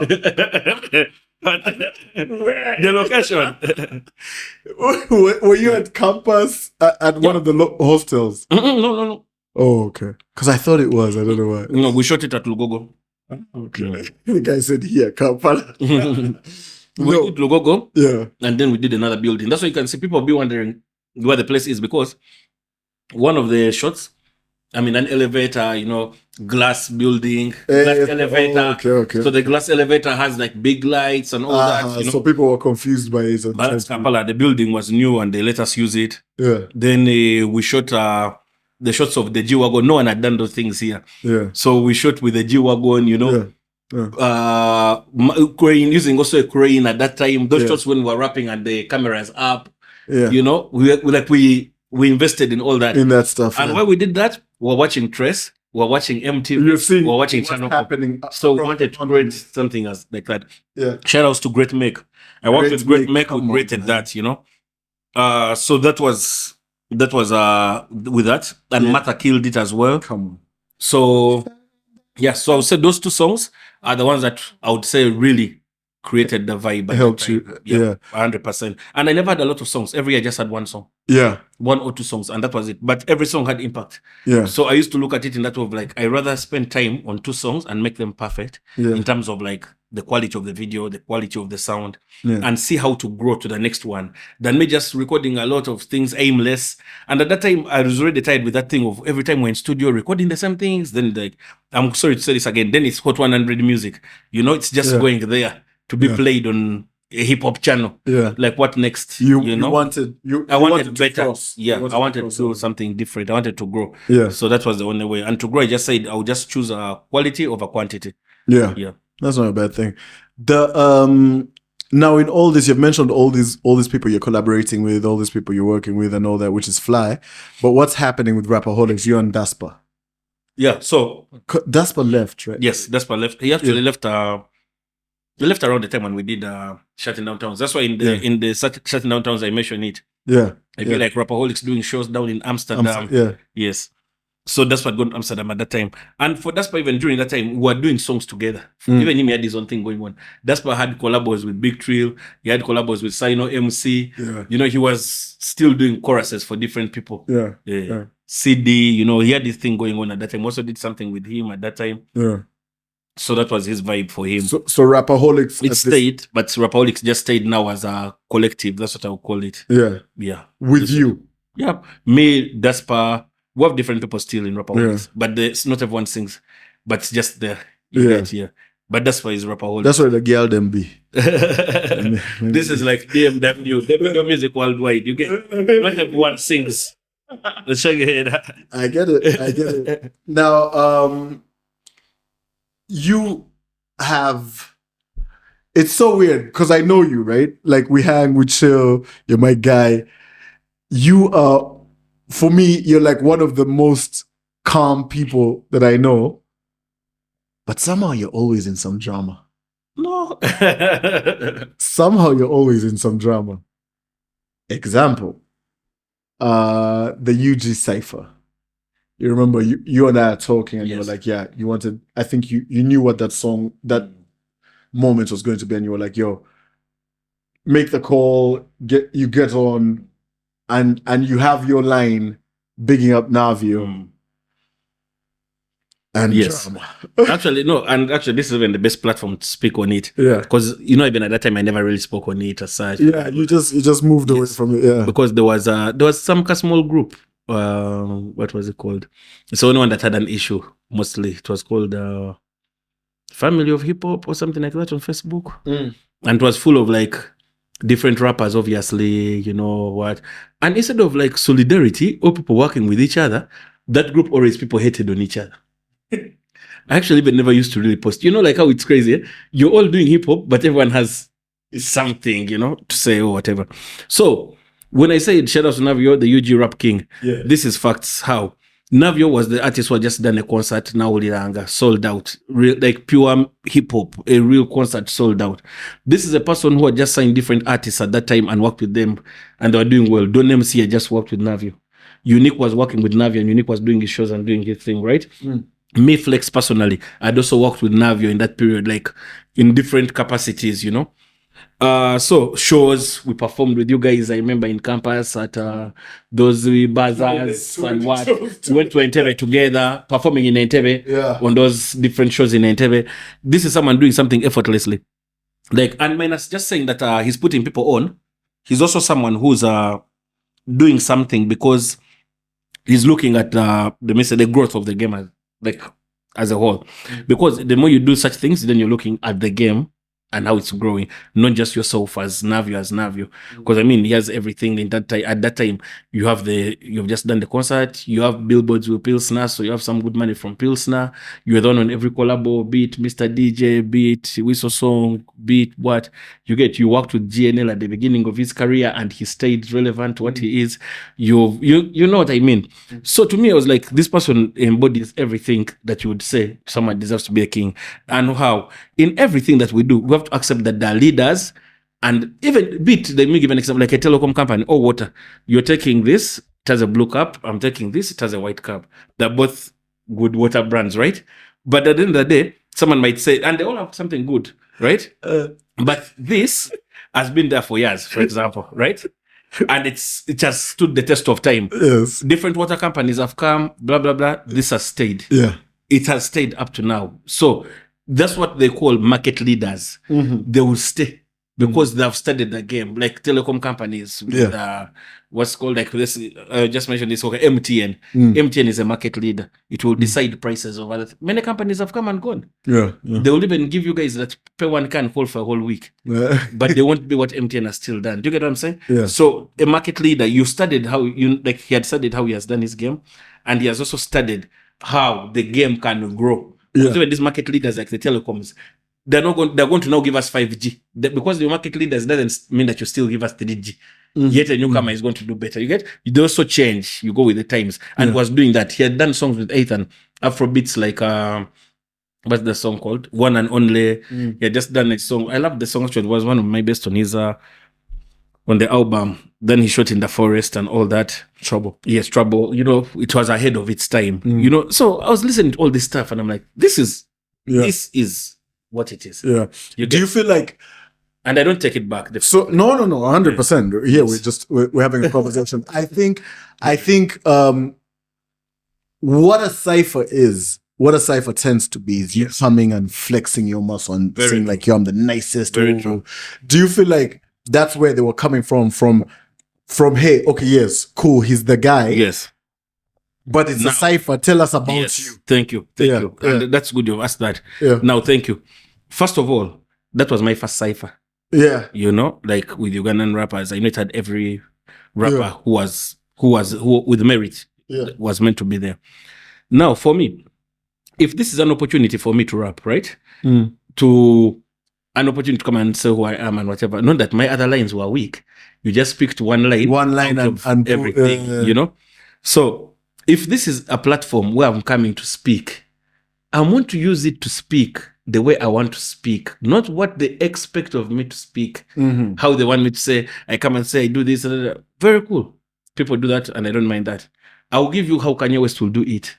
The location. Were you at campus at one of the hostels? No. Oh, okay. Because I thought it was. I don't know why. No, we shot it at Lugogo. Okay. The guy said here, Kampala. We did Lugogo. Yeah. And then we did another building. That's why you can see people be wondering where the place is, because one of the shots, I mean, an elevator, you know, glass building, glass elevator. Okay. So the glass elevator has like big lights and all that. You know? So people were confused by it. But that's Kampala. The building was new and they let us use it. Yeah. Then we shot the shots of the G-Wagon. No one had done those things here. Yeah. So we shot with the G-Wagon, you know. Yeah. Crane, using also a crane at that time. Those shots when we were rapping and the cameras up. Yeah. You know, we invested in all that. In that stuff. And while we did that, we were watching Trace, we were watching MTV, we were watching Channel happening. So we wanted to create something as like that. Yeah. Shout outs to Great Make. I worked with Great Make, who created that, you know. So that was with that. And Martha killed it as well. Come on. So yeah, so I would say those two songs are the ones that I would say really created the vibe. Helped you. Yeah. 100%. And I never had a lot of songs. Every year I just had one song. Yeah. 1 or 2 songs, and that was it. But every song had impact. Yeah. So I used to look at it in that way of like, I rather spend time on 2 songs and make them perfect in terms of like the quality of the video, the quality of the sound, and see how to grow to the next one than me just recording a lot of things aimless. And at that time, I was already tired with that thing of every time we're in studio recording the same things. Then like, I'm sorry to say this again, then it's Hot 100 music. You know, it's just going there to be played on a hip hop channel. Yeah. Like what next? You know? I wanted better. I wanted to do something different. I wanted to grow. Yeah. So that was the only way. And to grow, I just said I would just choose quality over quantity. Yeah. Yeah. That's not a bad thing. Now in all this, you've mentioned all these people you're collaborating with, all these people you're working with and all that, which is fly. But what's happening with Rapaholics? You and Daspa. Yeah. So Daspa left, right? Yes, Daspa left. He actually left. He left around the time when we did Shutting Down Towns. That's why in the Shutting Down Towns I mentioned it. Yeah. I feel like Rapaholics doing shows down in Amsterdam. Yeah. Yes. So Daspa had gone to Amsterdam at that time. And for Daspa, even during that time, we were doing songs together. Even him, he had his own thing going on. Daspa had collabos with Big Trill. He had collabos with Sino MC. Yeah. You know, he was still doing choruses for different people. Yeah. CD, you know, he had this thing going on at that time. Also did something with him at that time. Yeah. So that was his vibe for him. So Rapaholics... It stayed, but Rapaholics just stayed now as a collective. That's what I would call it. Yeah. Yeah. With you? Yeah. Me, Daspa... We have different people still in Rapaholics, but not everyone sings, but it's just there. Yeah. But that's why it's Rapaholics. That's why the girl them be. This is like DMW. They make music worldwide. You get not everyone sings. Let's show you here. I get it. Now, you have... It's so weird because I know you, right? Like we hang, we chill. You're my guy. You are... For me, you're like one of the most calm people that I know. But somehow you're always in some drama. No. Somehow you're always in some drama. Example. The UG Cypher. You remember you and I are talking and you were like, yeah, you wanted... I think you knew what that song, that moment was going to be. And you were like, yo, make the call, get on... And you have your line bigging up Navio and drama. Actually, no, and actually this is even the best platform to speak on it. Yeah. Because even at that time I never really spoke on it as such. Yeah, you just moved away from it. Yeah. Because there was some small group. What was it called? It's the only one that had an issue mostly. It was called Family of Hip Hop or something like that on Facebook. And it was full of like different rappers, obviously, you know what. And instead of like solidarity or people working with each other, that group always people hated on each other. I actually even never used to really post. You know, like how it's crazy. Eh? You're all doing hip hop, but everyone has something, you know, to say or whatever. So when I say shout out to Navio, the UG rap king, this is facts. How Navio was the artist who had just done a concert now Liranga, sold out, like pure hip hop, a real concert sold out. This is a person who had just signed different artists at that time and worked with them, and they were doing well. Don MC had just worked with Navio. Unique was working with Navio, and Unique was doing his shows and doing his thing, right? Me Flex personally, I'd also worked with Navio in that period, like in different capacities, you know. So shows we performed with you guys. I remember in campus at those bazaars and what we went to Entebbe together, performing in Entebbe on those different shows in Entebbe. This is someone doing something effortlessly, like, and minus just saying that he's putting people on. He's also someone who's doing something because he's looking at the growth of the game. Like as a whole. Because the more you do such things, then you're looking at the game and how it's growing, not just yourself as Navio. Because I mean, he has everything in that time. At that time, you've just done the concert, you have billboards with Pilsner, so you have some good money from Pilsner. You're the one on every collabo, beat Mr. DJ, beat Whistle Song, beat what you worked with GNL at the beginning of his career, and he stayed relevant to what he is. You know what I mean. So to me, I was like, this person embodies everything that you would say someone deserves to be a king. And how in everything that we do, we have to accept that there are leaders. And even let me give an example, like a telecom company or water. You're taking this, it has a blue cup. I'm taking this, it has a white cup. They're both good water brands, right? But at the end of the day, someone might say, and they all have something good, right? But this has been there for years, for example, right? And it has stood the test of time. Yes. Different water companies have come, blah, blah, blah. This has stayed. Yeah. It has stayed up to now. So that's what they call market leaders. They will stay because they have studied the game, like telecom companies with what's called, like this, I just mentioned this, okay, MTN. MTN is a market leader. It will decide prices of other many companies have come and gone. Yeah. They will even give you guys that pay one can hold for a whole week. But they won't be what MTN has still done. Do you get what I'm saying? Yeah. So a market leader, you studied how he had studied how he has done his game, and he has also studied how the game can grow. Yeah. So these market leaders like the telecoms, they're going to now give us 5G. Because the market leaders doesn't mean that you still give us 3G. Yet a newcomer is going to do better. You get? You also change. You go with the times. And was doing that. He had done songs with Ethan, Afrobeats like what's the song called? One and Only. He had just done a song. I love the song. Actually, it was one of my best on his on the album. Then he shot in the forest and all that. Trouble. Yes, Trouble. You know, it was ahead of its time. You know, so I was listening to all this stuff and I'm like, this is what it is. Yeah. Do you feel like, and I don't take it back. so no, 100%. Here we're having a conversation. I think what a cipher is, what a cipher tends to be is you coming and flexing your muscle and saying like, yo, I'm the nicest. Very true. Do you feel like that's where they were coming from, hey, okay, yes, cool, he's the guy. Yes. But it's a cipher. Tell us about you. Thank you. And that's good you asked that. Yeah. Now, thank you. First of all, that was my first cipher. Yeah. You know, like with Ugandan rappers, I know it had every rapper who with merit was meant to be there. Now, for me, if this is an opportunity for me to rap, right? To an opportunity to come and say who I am and whatever. Not that my other lines were weak. You just picked one line and everything, you know? So if this is a platform where I'm coming to speak, I want to use it to speak the way I want to speak, not what they expect of me to speak, how they want me to say. I come and say, I do this. Very cool. People do that and I don't mind that. I'll give you how Kanye West will do it.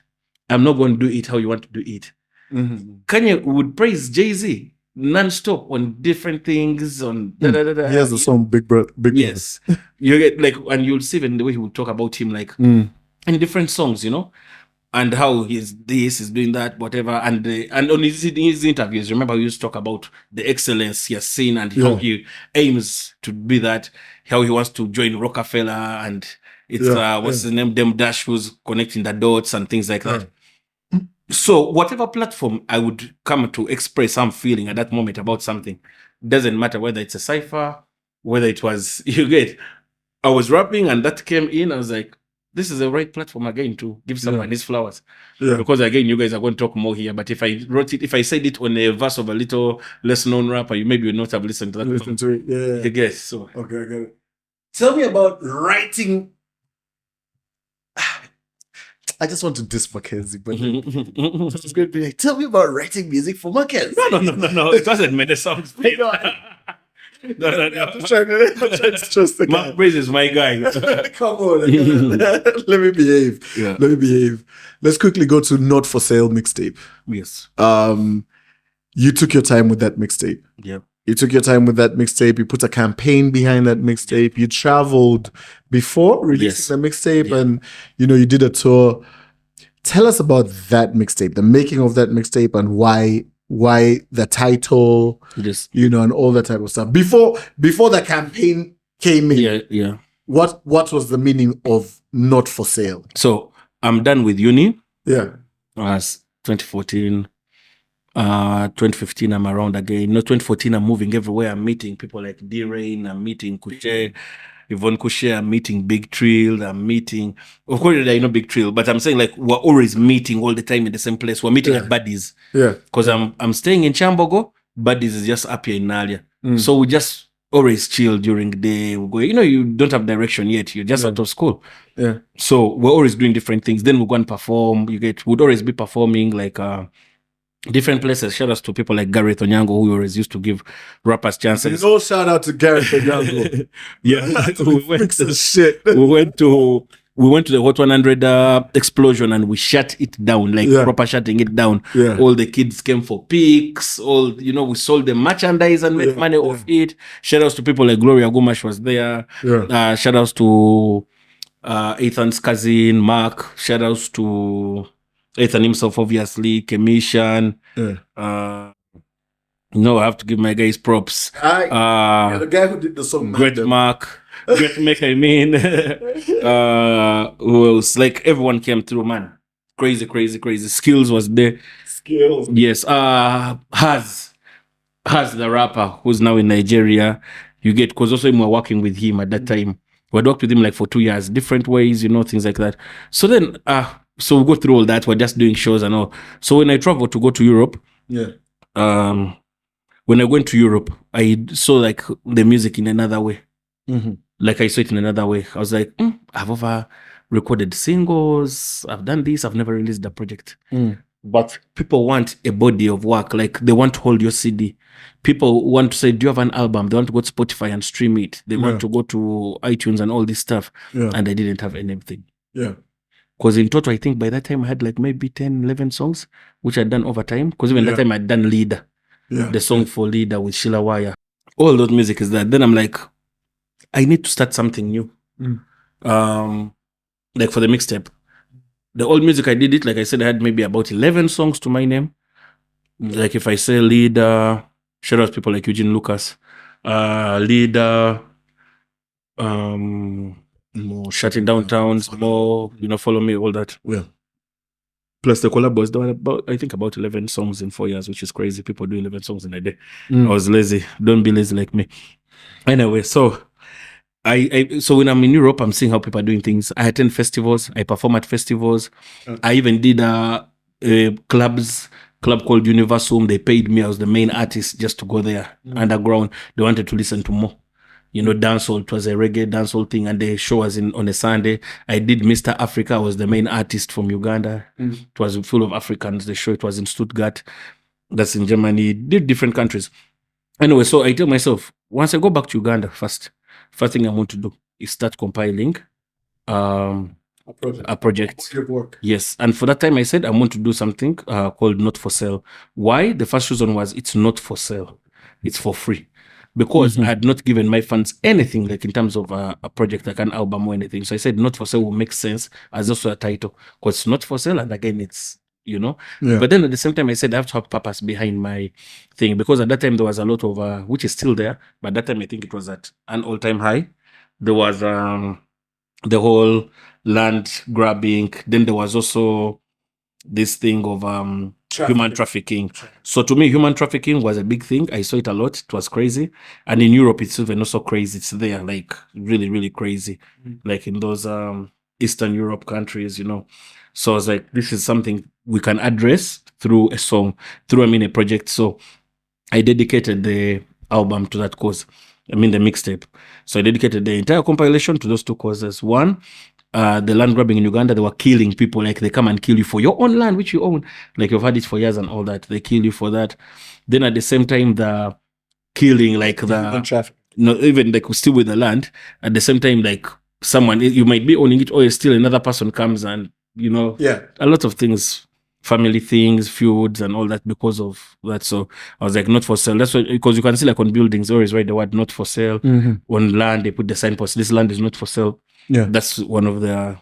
I'm not going to do it how you want to do it. Kanye would praise Jay-Z non-stop on different things on He has the song Big Brother. Yes. You get like, and you'll see even the way he would talk about him like in different songs, you know, and how he's doing that, whatever. And on his interviews, remember he used to talk about the excellence he has seen and how he aims to be that, how he wants to join Rockefeller and it's what's his name, Dem Dash, who's connecting the dots and things like that. So whatever platform I would come to express some feeling at that moment about something, doesn't matter whether it's a cipher, whether it was, you get, I was rapping and that came in, I was like, this is the right platform again to give someone his flowers. Because again, you guys are going to talk more here, but if I said it on a verse of a little less known rapper, you maybe would not have listened to that. Listen to it, yeah. I guess, so. Okay, I get it. Tell me about writing. I just want to diss Mackenzie, but it's going to be like, tell me about writing music for Mackenzie. No. It wasn't many songs. No. I'm trying to trust the guy. Mark Brace is my guy. Come on. Let me behave. Yeah. Let me behave. Let's quickly go to Not For Sale mixtape. Yes. You took your time with that mixtape. Yeah. You took your time with that mixtape. You put a campaign behind that mixtape. You traveled before releasing the mixtape, and you did a tour. Tell us about that mixtape, the making of that mixtape, and why the title, and all that type of stuff. Before the campaign came in, yeah. What was the meaning of Not For Sale? So I'm done with uni. Yeah. As 2014. 2015, I'm around again. 2014, I'm moving everywhere. I'm meeting people like D-Rain. I'm meeting Kushe, Yvonne Kushe. I'm meeting Big Trill. I'm meeting, of course, I know Big Trill, but I'm saying like we're always meeting all the time in the same place. We're meeting at Buddies. Yeah. Because I'm staying in Chambogo. Buddies is just up here in Nalia. So we just always chill during the day. We go, you don't have direction yet. You're just out of school. Yeah. So we're always doing different things. Then we go and perform. We'd always be performing like different places. Shout outs to people like Gareth Onyango, who always used to give rappers chances. No shout out to Gareth Onyango. Yeah, shit. we went to the Hot 100 explosion and we shut it down, like proper shutting it down. Yeah. All the kids came for pics. We sold the merchandise and made money off it. Shout outs to people like Gloria Gumash was there. Yeah. Shout outs to Ethan's cousin Mark. Shout outs to Ethan himself, obviously, Kemishan. I have to give my guys props. The guy who did the song, Great Mark, Great Mac, I mean. Who else? Like, everyone came through, man. Crazy. Skills was there. Skills. Yes. Has the rapper who's now in Nigeria. You get, because also we were working with him at that time. We worked with him like for 2 years, different ways, things like that. So then, so we go through all that. We're just doing shows and all. So when I traveled to go to Europe, when I went to Europe, I saw like the music in another way. Mm-hmm. Like I saw it in another way. I was like, I've over recorded singles. I've done this. I've never released a project. But people want a body of work. Like they want to hold your CD. People want to say, do you have an album? They want to go to Spotify and stream it. They want to go to iTunes and all this stuff. And I didn't have anything. Yeah. Because in total, I think by that time I had like maybe 10, 11 songs, which I'd done over time. Because even that time I'd done Leader, the song for Leader with Sheila Wire. All those music is that. Then I'm like, I need to start something new. Like for the mixtape. The old music I did it, like I said, I had maybe about 11 songs to my name. Like if I say Leader, shout out to people like Eugene Lucas, Leader, more Shutting Down Towns, more, Follow Me, all that. Yeah. Plus the collabos, there were about 11 songs in 4 years, which is crazy. People do 11 songs in a day. I was lazy. Don't be lazy like me. Anyway, so so when I'm in Europe, I'm seeing how people are doing things. I attend festivals. I perform at festivals. I even did a club called Universum. They paid me. I was the main artist just to go there underground. They wanted to listen to more. Dancehall. It was a reggae dancehall thing, and the show was on a Sunday. I did Mr. Africa. I was the main artist from Uganda. It was full of Africans. The show, it was in Stuttgart. That's in Germany. Did different countries. Anyway, so I tell myself, once I go back to Uganda, first thing I want to do is start compiling a project. Work. Yes. And for that time, I said I want to do something called Not For Sale. Why? The first reason was it's not for sale. It's for free. Because I had not given my fans anything like in terms of a project like an album or anything. So I said Not For Sale will make sense as also a title. Because it's not for sale, and again it's But then at the same time I said I have to have purpose behind my thing, because at that time there was a lot of which is still there, but at that time I think it was at an all-time high. There was the whole land grabbing. Then there was also this thing of human trafficking. So to me, human trafficking was a big thing. I saw it a lot. It was crazy. And in Europe, it's even also crazy. It's there, like really, really crazy. Like in those Eastern Europe countries, So I was like, this is something we can address through a song, through a project. So I dedicated the album to that cause. The mixtape. So I dedicated the entire compilation to those two causes. One, the land grabbing in Uganda, they were killing people. Like they come and kill you for your own land, which you own. Like you've had it for years and all that. They kill you for that. Then at the same time, the killing, like even like still with the land. At the same time, like someone, you might be owning it, or still another person comes and, a lot of things, family things, feuds and all that because of that. So I was like, not for sale. That's why, because you can see like on buildings, they always write the word not for sale. On land, they put the signpost, this land is not for sale. Yeah. That's one of the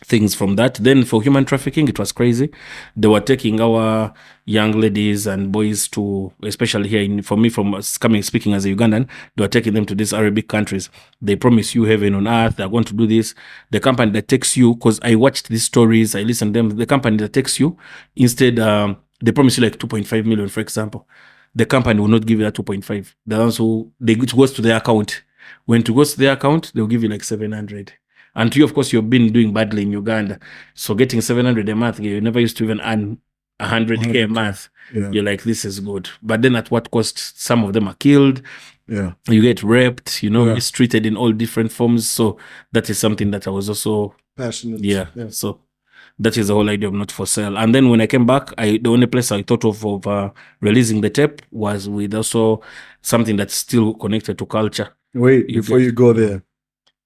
things from that. Then for human trafficking, it was crazy. They were taking our young ladies and boys to, especially here for me, from speaking as a Ugandan, they were taking them to these Arabic countries. They promise you heaven on earth. They're going to do this. The company that takes you, because I watched these stories, I listened to them. The company that takes you, instead, they promise you like 2.5 million, for example. The company will not give you that 2.5. The ones who it goes to their account. When it goes to their account, they'll give you like 700. And you, of course, you've been doing badly in Uganda. So getting 700 a month, you never used to even earn 100K a month. Yeah. You're like, this is good. But then at what cost? Some of them are killed. Yeah. You get raped, mistreated in all different forms. So that is something that I was also passionate. Yeah. So that is the whole idea of Not For Sale. And then when I came back, the only place I thought of releasing the tape was with also something that's still connected to culture. Wait, before you go there,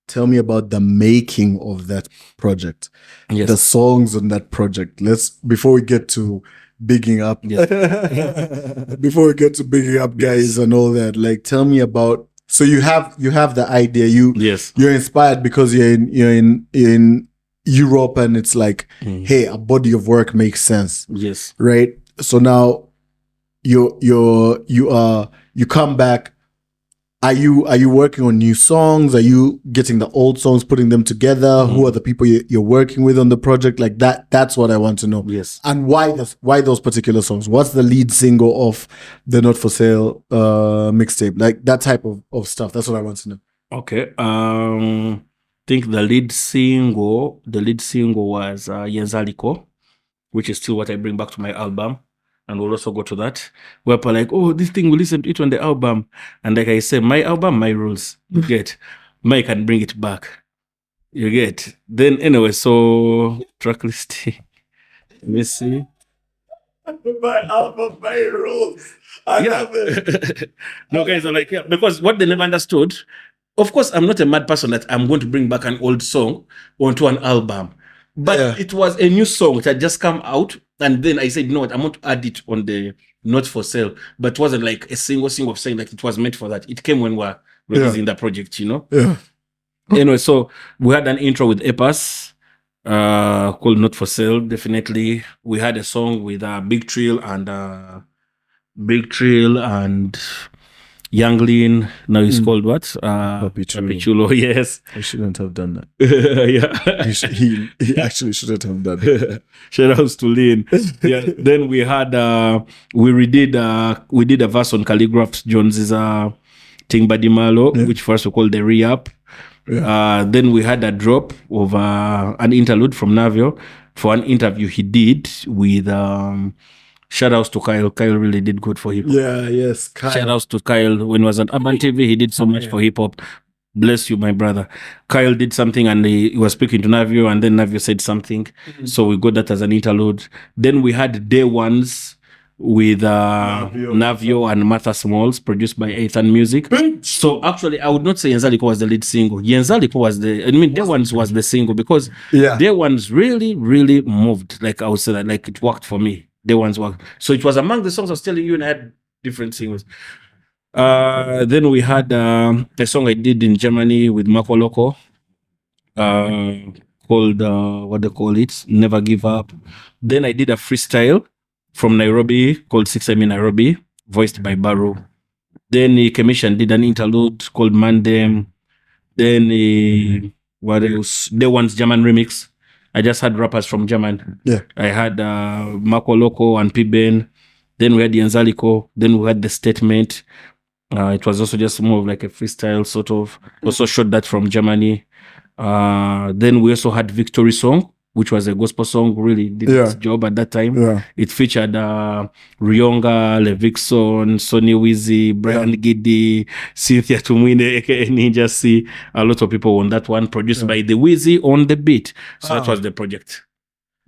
tell me about the making of that project. Yes. The songs on that project. Before we get to bigging up, before we get to bigging up guys and all that, like tell me about. So you have the idea. You're inspired because you're in Europe, and it's like, hey, a body of work makes sense. Yes. Right. So now you come back. Are you working on new songs? Are you getting the old songs, putting them together? Who are the people you're working with on the project? Like that. That's what I want to know. Yes. And why those particular songs? What's the lead single of the Not For Sale mixtape? Like that type of stuff. That's what I want to know. Okay. I think the lead single was Yenzaliko, which is still what I bring back to my album. And we'll also go to that. Where people are like, oh, this thing, we listen to it on the album. And like I said, my album, my rules. You get. Mike can bring it back. You get. Then anyway, so track listing. Let me see. My album, my rules. I love it. No, guys are like, yeah, because what they never understood, of course, I'm not a mad person that I'm going to bring back an old song onto an album. But it was a new song that had just come out. And then I said, you know what, I'm going to add it on the Not For Sale. But it wasn't like a single of saying like it was meant for that. It came when we were releasing the project, Yeah. Anyway, so we had an intro with Ep5 called Not For Sale, definitely. We had a song with Big Trill and Younglin. Now he's called what? Papi Chulo, yes. I shouldn't have done that. Yeah. He actually shouldn't have done it. Shout outs to Lynn. Yeah. Then we had we did a verse on Calligraph Jones's Ting Badimalo, which first we called the re-up. Yeah. Then we had a drop of an interlude from Navio for an interview he did with shout outs to Kyle. Kyle really did good for hip hop. Yeah, yes. Kyle. Shout outs to Kyle. When he was on Urban TV, he did so much for hip hop. Bless you, my brother. Kyle did something and he was speaking to Navio, and then Navio said something. So we got that as an interlude. Then we had Day Ones with Navio and Martha Smalls, produced by Ethan Music. So actually, I would not say Yenzaliko was the lead single. Yenzaliko was Day Ones was the single, because Day Ones really, really moved. Like I would say that, like it worked for me. Day Ones worked. So it was among the songs I was telling you, and I had different singles. Then we had a song I did in Germany with Marco Loco, called what they call it, Never Give Up. Then I did a freestyle from Nairobi called 6am in Nairobi, voiced by Baru. Then Kemishan did an interlude called Mandem. Then what else? Day One's German remix. I just had rappers from German. Yeah. I had Marco Loco and P-Ben. Then we had Yenzaliko. Then we had The Statement. It was also just more of like a freestyle sort of. Also shot that from Germany. Then we also had Victory Song, which was a gospel song. Really did its job at that time. Yeah. It featured Rionga, Levixon, Sonny Wizzy, Brian Giddy, Cynthia Tumwine, a.k.a. Ninja C. A lot of people on that one, produced by the Wizzy on the beat. So that was the project.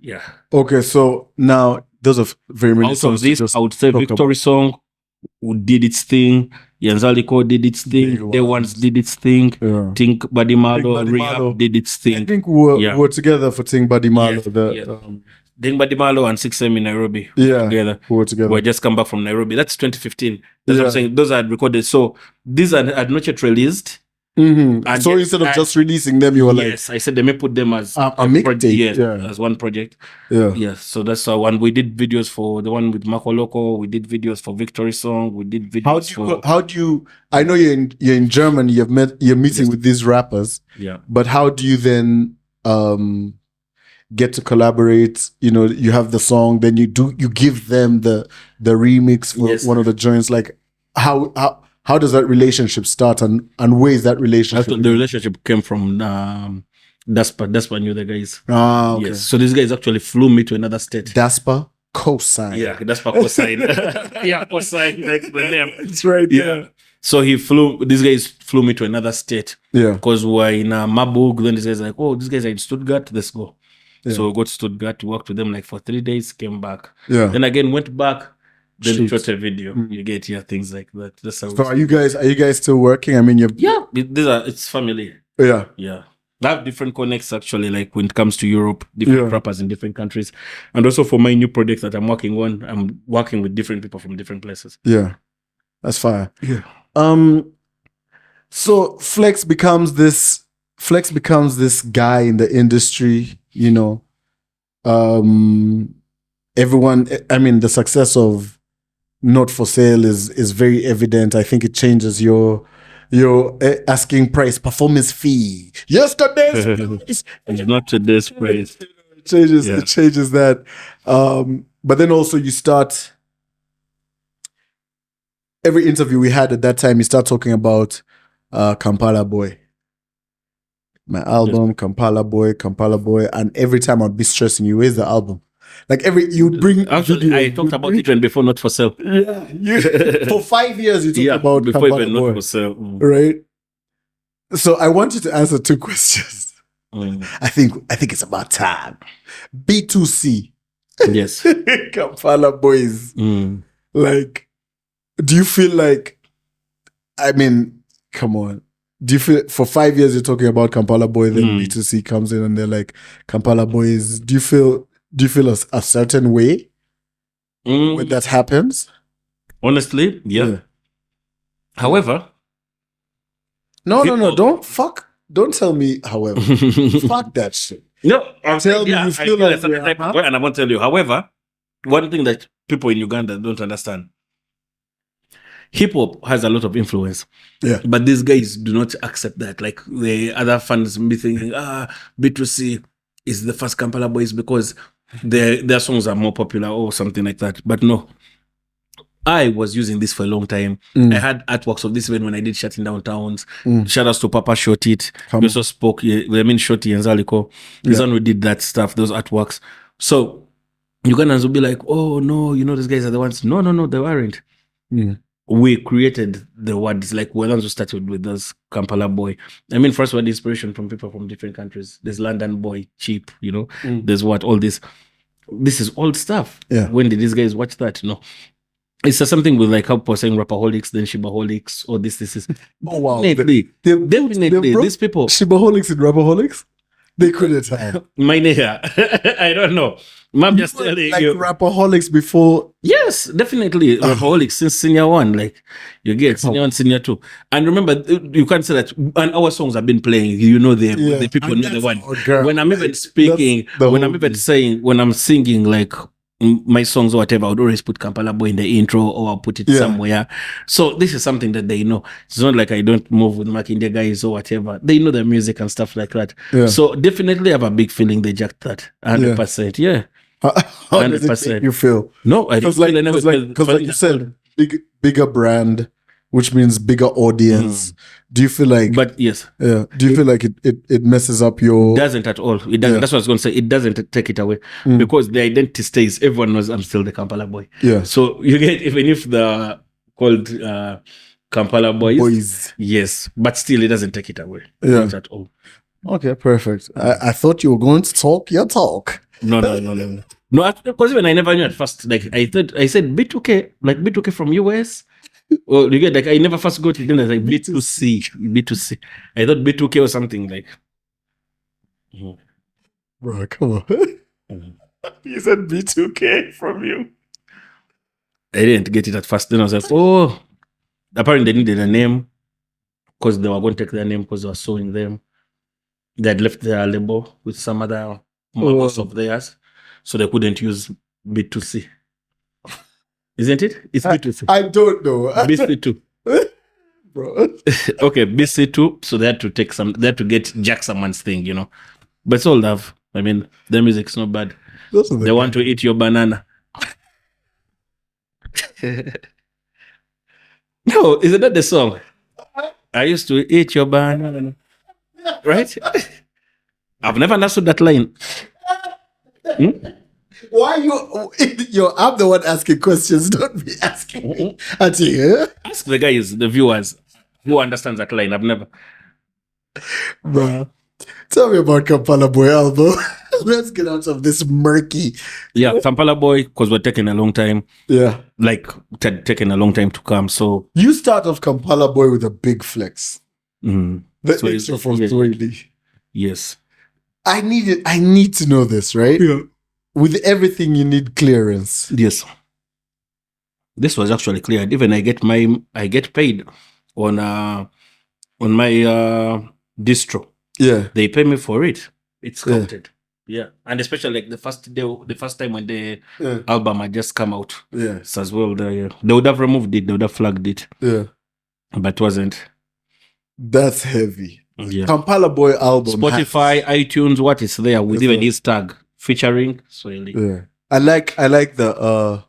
Yeah. Okay, so now those are very many songs. Out of this, I would say Victory Song did its thing. Yenzaliko did its thing. Day Ones did its thing. Yeah. Think Badimalo, Rehab did its thing. I think we were together for Think Badimalo. Think Badimalo and 6am in Nairobi. Together. We were together. We just come back from Nairobi. That's 2015. That's what I'm saying. Those are recorded. So these are not yet released. Mm-hmm. And So yes, instead of I- just releasing them, you were like, yes, I said let me put them as a mixtape, yes, yeah. as one project. yeah. Yes, so that's how one. We did videos for the one with Marco Loco. We did videos for Victory Song. We did videos How do you? I know you're in Germany. You're meeting Yes. with these rappers, yeah. but how do you then get to collaborate? You know, you have the song, then you give them the remix for Yes. one of the joints. Like how does that relationship start, and where is that relationship? Actually, the relationship came from Daspa. Daspa knew the guys. Okay. Yes, so these guys actually flew me to another state. Daspa cosign. Yeah, Daspa co-signed. Yeah, co-signed like the name. It's right Yeah. there. So these guys flew me to another state Yeah. because we're in Marburg. Then these guys are like, oh, these guys are in Stuttgart. Let's go. Yeah. So we got to Stuttgart, worked with them like for 3 days, came back. Yeah. Then again went back, then Shoot. shot a video. Mm. You get things like that. That's how. So are you guys still working? I mean, Yeah, it's family. yeah. Yeah. I have different connects actually, like when it comes to Europe, different Yeah. rappers in different countries. And also for my new project that I'm working on, I'm working with different people from different places. Yeah. That's fire. Yeah. So Flex becomes this guy in the industry, you know. Everyone, I mean, the success of Not For Sale is very evident. I think it changes your asking price, performance fee. Yesterday's price. It's not today's praise. It changes. Yeah. It changes that. But then also you start. Every interview we had at that time, you start talking about Kampala Boy. My album, Kampala Boy, and every time I'd be stressing you, where's the album? Like you'd bring. Actually, I talked about it when before Not For Sale. Yeah, for 5 years you talked about before Kampala even Boy, Not For Sale. Mm. right? So I want you to answer 2 questions. Mm. I think it's about time. B2C, Yes. Kampala Boys. Mm. Like, do you feel like? I mean, come on. Do you feel for 5 years you're talking about Kampala Boy, then B2C comes in and they're like Kampala Boys? Do you feel a certain way when that happens? Honestly, yeah. However, no, don't tell me. However, fuck that shit. No, Tell me you feel like and I won't tell you. However, one thing that people in Uganda don't understand: hip hop has a lot of influence. Yeah, but these guys do not accept that. Like the other fans be thinking, B2C is the first Kampala Boys because their songs are more popular or something like that. But no. I was using this for a long time. I had artworks of this even when I did Shutting Down Towns. Shout outs to Papa Shot It. We also spoke, Shorty and Zaliko. This one we did that stuff, those artworks. So Ugandans will be like, oh no, these guys are the ones. No, they weren't. We created the words, like we're the ones who started with those Kampala Boy. I mean, first we had inspiration from people from different countries. There's London Boy, Cheap, There's all this. This is old stuff. Yeah. When did these guys watch that? No. It's just something with like how people are saying rapaholics, then shibaholics, or this is. Oh wow! Definitely, these people. Shibaholics and rapaholics, they couldn't have. Mine here, I don't know. I'm just telling like you. rapaholics before. Yes, definitely rapaholics since senior 1. Like you get senior 1, senior 2, and remember you can't say that. And our songs have been playing. The people know the one. When I'm even speaking, when I'm even saying, when I'm singing, like. My songs or whatever, I would always put Kampala Boy in the intro or I'll put it somewhere. So this is something that they know. It's not like I don't move with Makinde guys or whatever. They know the music and stuff like that. Yeah. So definitely have a big feeling they jacked that. 100%. Yeah. How does it make you feel? No, I don't feel anything. Because like you said, bigger brand, which means bigger audience. Do you feel like? But yes. Yeah. Do you feel like it messes up your? It doesn't at all. It doesn't. Yeah. That's what I was going to say. It doesn't take it away because the identity stays. Everyone knows I'm still the Kampala Boy. Yeah. So you get, even if the called Kampala Boys. Yes, but still it doesn't take it away. Yeah. Not at all. Okay, perfect. I thought you were going to talk your talk. No. No, because even I never knew at first. Like I said B2K, like B2K from US. Or you get, like I never first got it. Then I was like B2C. I thought B2K or something like. Bro, come on. You said B2K from you. I didn't get it at first. Then I was like, oh, apparently they needed a name. because they were going to take their name because they were suing them. They had left their label with some other members of theirs, so they couldn't use B2C. Isn't it? It's B2C. I don't know. BC2. Bro. Okay, BC2. So they had to get Jack someone's thing, you know. But it's all love. I mean, the music's not bad. They want to eat your banana. No, isn't that the song? I used to eat your banana. Right? I've never understood that line. Why I'm the one asking questions, don't be asking me. Ask the guys, the viewers, who understands that line. I've never. Bruh. Tell me about Kampala Boy album. Let's get out of this murky. Yeah, Kampala Boy, because we're taking a long time. Yeah. Like, taking a long time to come. So you start off Kampala Boy with a big flex. Mm-hmm. The intro from Swahili. Yes. I need to know this, right? Yeah. With everything you need clearance. Yes. This was actually cleared. Even I get paid on my distro. Yeah. They pay me for it. It's counted. Yeah. And especially like the first time when the album had just come out. Yeah. It's as well they would have removed it, they would have flagged it. Yeah. But it wasn't. That's heavy. Yeah. Kampala Boy album. Spotify, iTunes, what is there with even his tag featuring Swahili. Yeah. I like the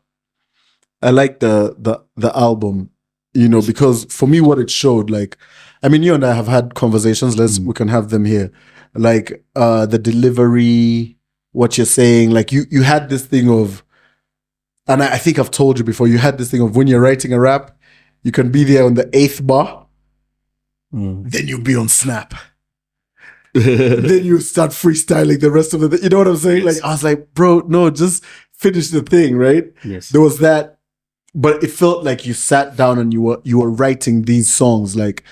album, you know, because for me what it showed, like, I mean, you and I have had conversations, we can have them here. Like the delivery, what you're saying, like you had this thing of, and I think I've told you before, you had this thing of when you're writing a rap, you can be there on the 8th bar, then you'll be on Snap. Then you start freestyling the rest of the, you know what I'm saying? Yes. Like, I was like, bro, no, just finish the thing, right? Yes. There was that, but it felt like you sat down and you were writing these songs. Like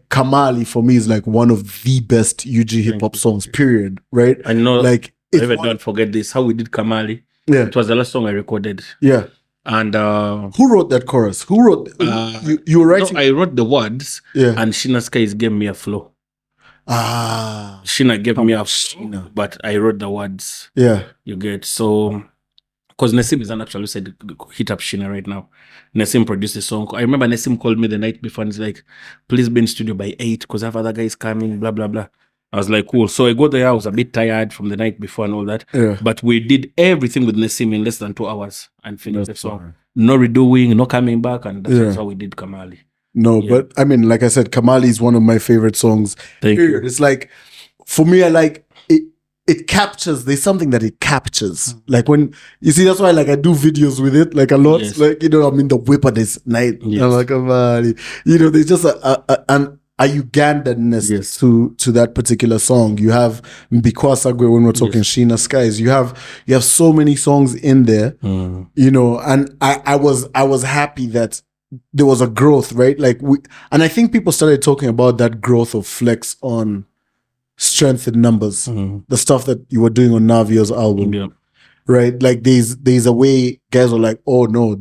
Kamali for me is like one of the best UG hip hop songs, period. Right? I know. Like, don't forget this. How we did Kamali. Yeah. It was the last song I recorded. Yeah. And who wrote that chorus? Who wrote? You were writing. No, I wrote the words. Yeah. And Sheena Skies gave me a flow. Sheena gave me a flow, but I wrote the words. Yeah. You get so. Because Nassim is an actually said hit up Sheena right now. Nassim produced the song. I remember Nassim called me the night before and he's like, please be in studio by 8 because I have other guys coming, blah, blah, blah. I was like, cool. So I got there. I was a bit tired from the night before and all that. Yeah. But we did everything with Nassim in less than 2 hours and finished the song. No redoing, no coming back. And that's how we did Kamali. No, but I mean, like I said, Kamali is one of my favorite songs. Thank you. It's like, for me, I like it. It captures, there's something that it captures. Like when, you see, that's why like I do videos with it, like a lot. Yes. Like, you know, I'm in the whip at this night. Yes. I'm like, Kamali. You know, there's just a Ugandanness to that particular song. You have Mbikwasagwe when we're talking Sheena Skies. You have so many songs in there, you know, and I was happy that there was a growth, right? Like and I think people started talking about that growth of Flex on Strength in Numbers, the stuff that you were doing on Navio's album, right? Like there's a way guys were like, oh no,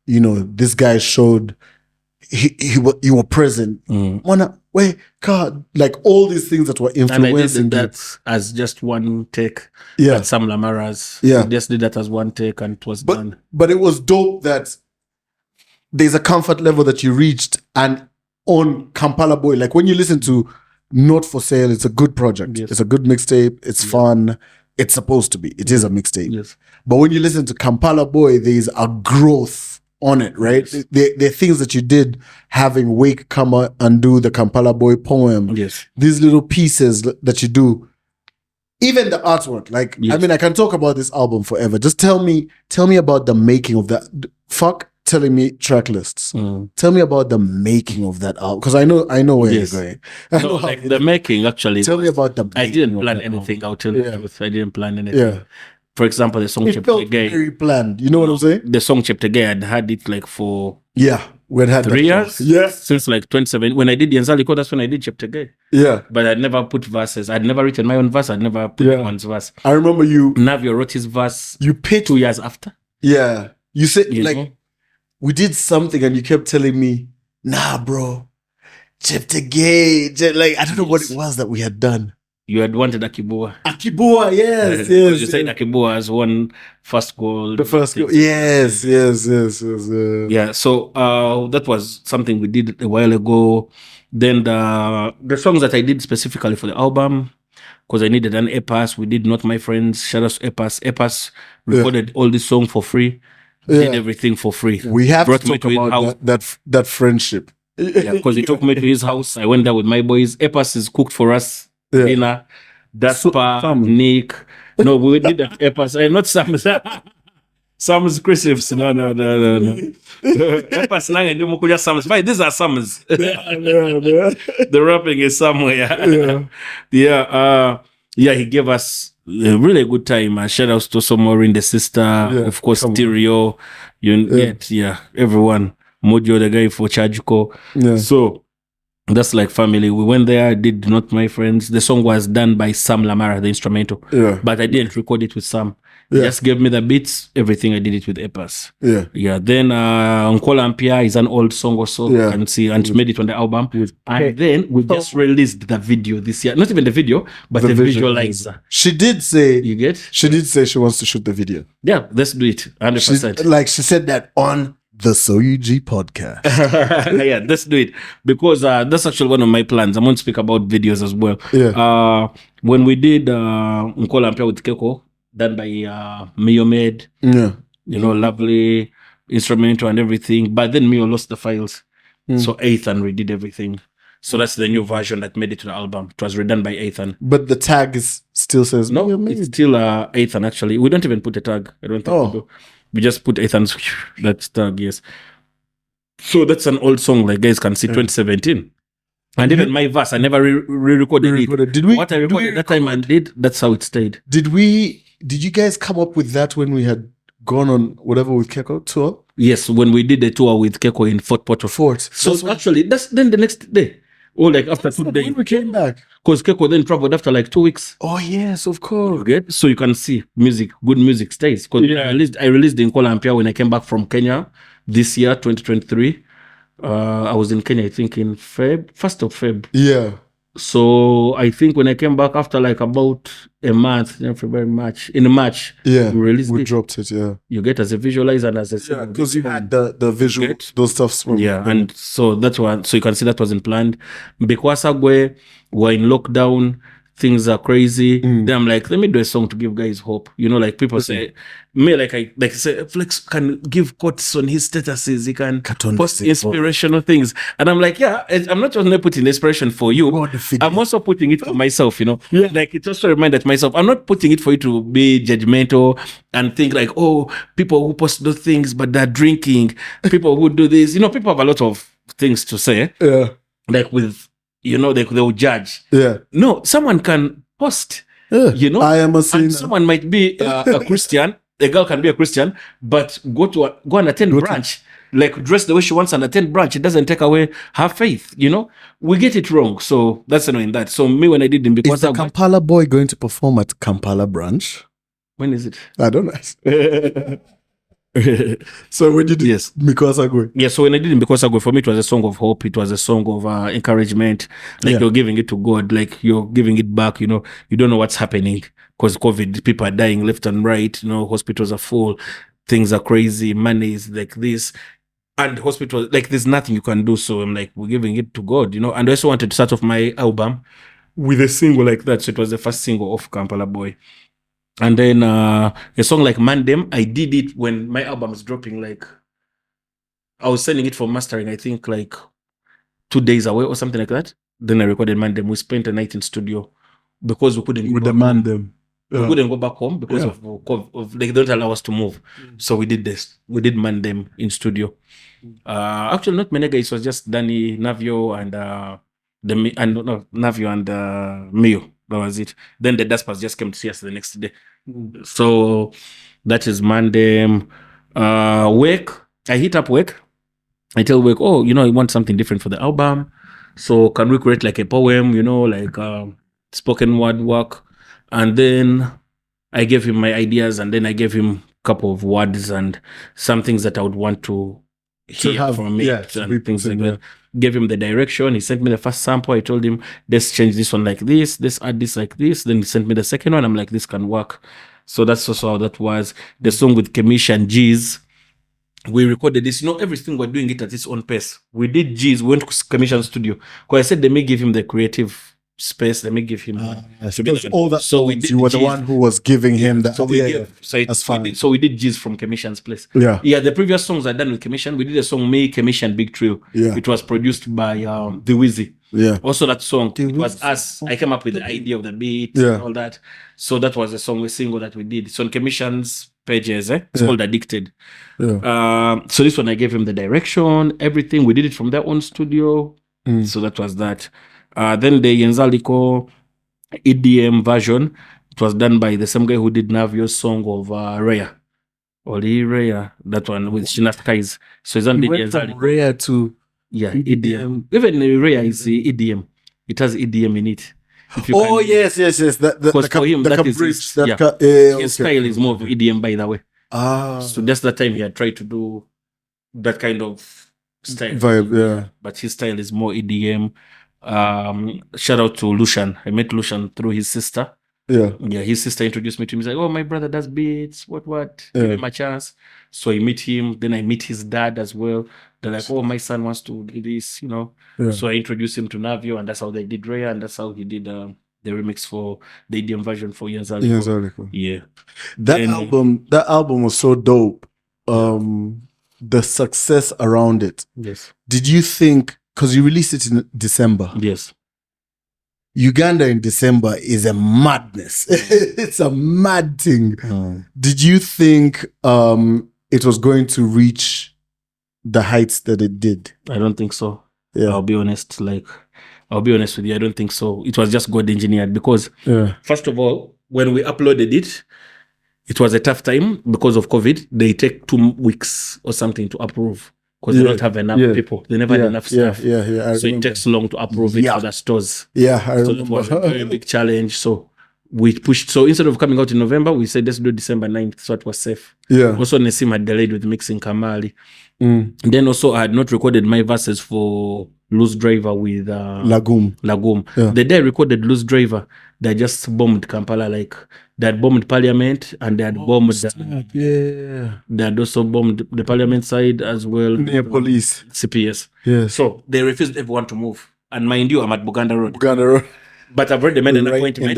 this guy showed you were present. God, like all these things that were influencing and I did that as just one take. Yeah, at Sam Lamara's. Yeah, I just did that as one take and it was done. But it was dope that there's a comfort level that you reached, and on Kampala Boy, like when you listen to Not For Sale, it's a good project. Yes. It's a good mixtape. It's fun. It's supposed to be. It is a mixtape. Yes. But when you listen to Kampala Boy, there's a growth on it, right? Yes. There are things that you did, having Wake come and do the Kampala Boy poem. Yes. These little pieces that you do. Even the artwork. Like, I mean, I can talk about this album forever. Just tell me about the making of that. Fuck telling me track lists. Tell me about the making of that album, because I know where you're going. No, like the making actually. Tell me about the. I didn't plan anything. I'll tell you the truth. I didn't plan anything. Yeah. For example, the song It Chapter felt Gay. very planned. You know what I'm saying? The song Chapter Gay, I'd had it like for we'd had 3 years. Yes. Since like 2017. When I did Yenzaliko, that's when I did Chapter Gay. Yeah. But I'd never put verses. I'd never written my own verse. I'd never put anyone's verse. I remember you. Navio wrote his verse. You pitched 2 years after. Yeah. You said You like know? we did something and you kept telling me, nah, bro. Gay. Like, I don't know what it was that we had done. You had wanted Akibua. Akibua, yes, Because you said Akibua has won first goal. The first goal. Yes. Yeah, so that was something we did a while ago. Then the songs that I did specifically for the album, because I needed an Ep5, we did Not My Friends. Shout out to Ep5. Ep5 recorded all this song for free. Did everything for free. We have to talk about that friendship. Yeah, because he took me to his house. I went there with my boys. Ep5 is cooked for us dinner. Daspa, Nick. No, we did that Ep5. Not Sam's. Sam's Christians. No. Ep5 nang and Mukuja Sam's. But these are Sam's. The rapping is somewhere. Yeah, he gave us a really good time. Shout outs to Somorin, the sister, of course, Stereo, everyone. Mojo, the guy for Chajuko. Yeah. So that's like family. We went there, did Not My Friends. The song was done by Sam Lamara, the instrumental. Yeah. But I didn't record it with Sam. He just gave me the beats, everything I did it with Ep5. Yeah. Then Nkola Mpia is an old song also. You can see, and made it on the album. And then we just released the video this year. Not even the video, but the visualizer. She did say you get? She did say she wants to shoot the video. Yeah, let's do it. 100%. She said that on the SoUG podcast. Yeah, let's do it. Because that's actually one of my plans. I'm going to speak about videos as well. Yeah. When we did Nkola Mpia with Keko, done by Mio Med. Yeah. You know, lovely instrumental and everything. But then Mio lost the files. So Ethan redid everything. So that's the new version that made it to the album. It was redone by Ethan. But the tag still says no, it's still Ethan actually. We don't even put a tag. I don't think we do. We just put Ethan's that tag, yes. So that's an old song, like guys can see, 2017. And even my verse, I never re-recorded it. Did we? What I recorded that time and did, that's how it stayed. Did you guys come up with that when we had gone on whatever with Keko tour? Yes, when we did the tour with Keko in Fort Porto. So actually, that's then the next day. Or like after 2 days. When we came back. Because Keko then traveled after like 2 weeks. Oh yes, of course. You get? So you can see good music stays. Because I released the Nkola Mpia when I came back from Kenya this year, 2023. I was in Kenya, I think in 1st of Feb. Yeah. So I think when I came back after like about a month, February, March, in March, we released it. Dropped it, You get as a visualizer and as a because you had the visual, those stuffs from and so that's one. So you can see that wasn't planned. Bekwasagwe were in lockdown. Things are crazy. Then I'm like, let me do a song to give guys hope. You know, like people say, me I say, Flex can give quotes on his statuses. He can post inspirational things. And I'm like, I'm not only putting inspiration for you. I'm also putting it for myself, you know. Yeah. Like it's also reminded myself, I'm not putting it for you to be judgmental and think like, oh, people who post those things, but they're drinking. People who do this. You know, people have a lot of things to say. Yeah. Like with, you know, they'll judge. Yeah. No, someone can post. Yeah. You know, I am a sinner. And someone might be a Christian. A girl can be a Christian, but go and attend branch. Like dress the way she wants and attend branch. It doesn't take away her faith. You know, we get it wrong. So that's annoying that. So me when I did because is the Kampala boy going to perform at Kampala branch? When is it? I don't know. So when you did Mikwasagwe? Yeah, so when I did Mikwasagwe, for me it was a song of hope. It was a song of encouragement. Like you're giving it to God, like you're giving it back. You know, you don't know what's happening because COVID, people are dying left and right. You know, hospitals are full, things are crazy, money is like this, and hospitals like there's nothing you can do. So I'm like, we're giving it to God, you know. And I also wanted to start off my album with a single like that. So it was the first single of Kampala Boy. And then a song like Mandem, I did it when my album was dropping. Like I was sending it for mastering, I think like 2 days away or something like that. Then I recorded Mandem. We spent a night in studio because we couldn't with the Mandem. We couldn't go back home because of they don't allow us to move. So we did this. We did Mandem in studio. Actually, not many guys. It was just Danny, Navio, and Navio and Mio. That was it. Then the Daspers just came to see us the next day. So that is Mandem. Wake. I hit up Wake. I tell Wake, oh, you know, I want something different for the album. So can we create like a poem, you know, like spoken word work? And then I gave him my ideas, and then I gave him a couple of words and some things that I would want to hear from it and things like that. gave him the direction. He sent me the first sample. I told him, let's change this one like this, let's add this like this. Then he sent me the second one. I'm like, this can work. So that's also how that was. The song with Kemish and G's, we recorded this. Everything we're doing it at its own pace. We did G's, we went to Commission Studio. Because I said they may give him the creative space, they may give him all that. So we did you were G's. the one who was giving him that. So that's fine. So we did G's from Commission's place. Yeah. The previous songs I done with Commission, we did a song Me, Commission, Big Trio. Yeah. It was produced by The Wizzy. Yeah. Also that song, it was us. I came up with the idea of the beat and all that. So that was a song, a single that we did. So on Commission's pages, it's called Addicted. Yeah. So this one I gave him the direction, everything. We did it from their own studio. So that was that. Then the Yenzaliko EDM version, it was done by the same guy who did Navio's song of Raya. Oli Raya, that one with Shina Skies. So it's on the Yenzaliko. Raya to EDM. Even Raya is EDM. It has EDM in it. Yes. Because for him, that is bridge. His style is more of EDM, by the way. So that's the time he had tried to do that kind of style. Vibe, yeah. But his style is more EDM. Shout out to Lucian. I met Lucian through his sister. Yeah. His sister introduced me to him. He's like, oh, my brother does beats. What? Give him a chance. So I meet him. Then I meet his dad as well. They're like, oh, my son wants to do this, Yeah. So I introduced him to Navio, and that's how they did Raya, and that's how he did the remix for the EDM version for Yenzaliko. Yeah. That album was so dope. The success around it. Yes. Did you think, because you released it in December? Yes. Uganda in December is a madness. It's a mad thing. Did you think it was going to reach the heights that it did? I don't think so. Yeah. I'll be honest with you. I don't think so. It was just God engineered because, first of all, when we uploaded it, it was a tough time because of COVID. They take 2 weeks or something to approve because they don't have enough people. They never had enough staff. So it takes long to approve it for the stores. Yeah, I remember. So that was a very big challenge. So we pushed. So instead of coming out in November, we said let's do December 9th, so it was safe. Yeah. Also, Nesim had delayed with mixing Kamali. Then also I had not recorded my verses for Loose Driver with Lagum. Yeah. The day I recorded Loose Driver, they just bombed Kampala. Like they had bombed Parliament and they had bombed. They had also bombed the Parliament side as well. Near police. CPS. Yes. So they refused everyone to move. And mind you, I'm at Buganda Road. Buganda Road. But I've already made an appointment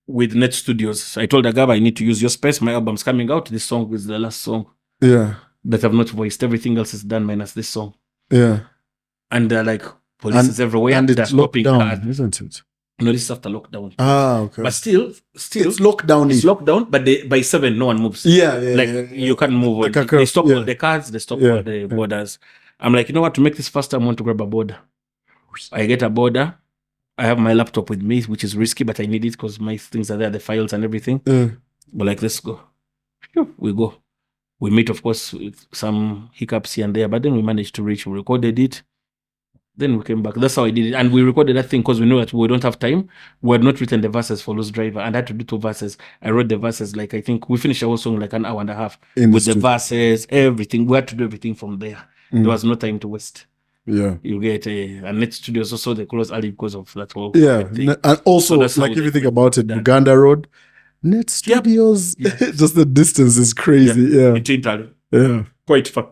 with Net Studios. I told Agaba I need to use your space. My album's coming out. This song is the last song. Yeah. That I've not voiced. Everything else is done minus this song. Yeah. And they're like, police is everywhere. And they're it's locked down, cars. isn't it? No, this is after lockdown. Okay. But still, it's lockdown. It's locked down, but by 7, no one moves. You can't move. Like they stop all the cars, they stop all the borders. I'm like, you know what, to make this faster, I want to grab a border. I get a border. I have my laptop with me, which is risky, but I need it because my things are there, the files and everything. But like, let's go. We go. We meet, of course, with some hiccups here and there, but then we managed to reach. We recorded it. Then we came back. That's how I did it. And we recorded that thing because we know that we don't have time. We had not written the verses for Loose Driver, and I had to do 2 verses. I wrote the verses, like, I think we finished our whole song like an hour and a half with the verses, everything. We had to do everything from there. There was no time to waste. Yeah. You get and Net Studios also, they closed early because of that whole thing. And also, so like, if you think about it, Uganda Road, Net Studios, just the distance is crazy. Yeah. Quite far.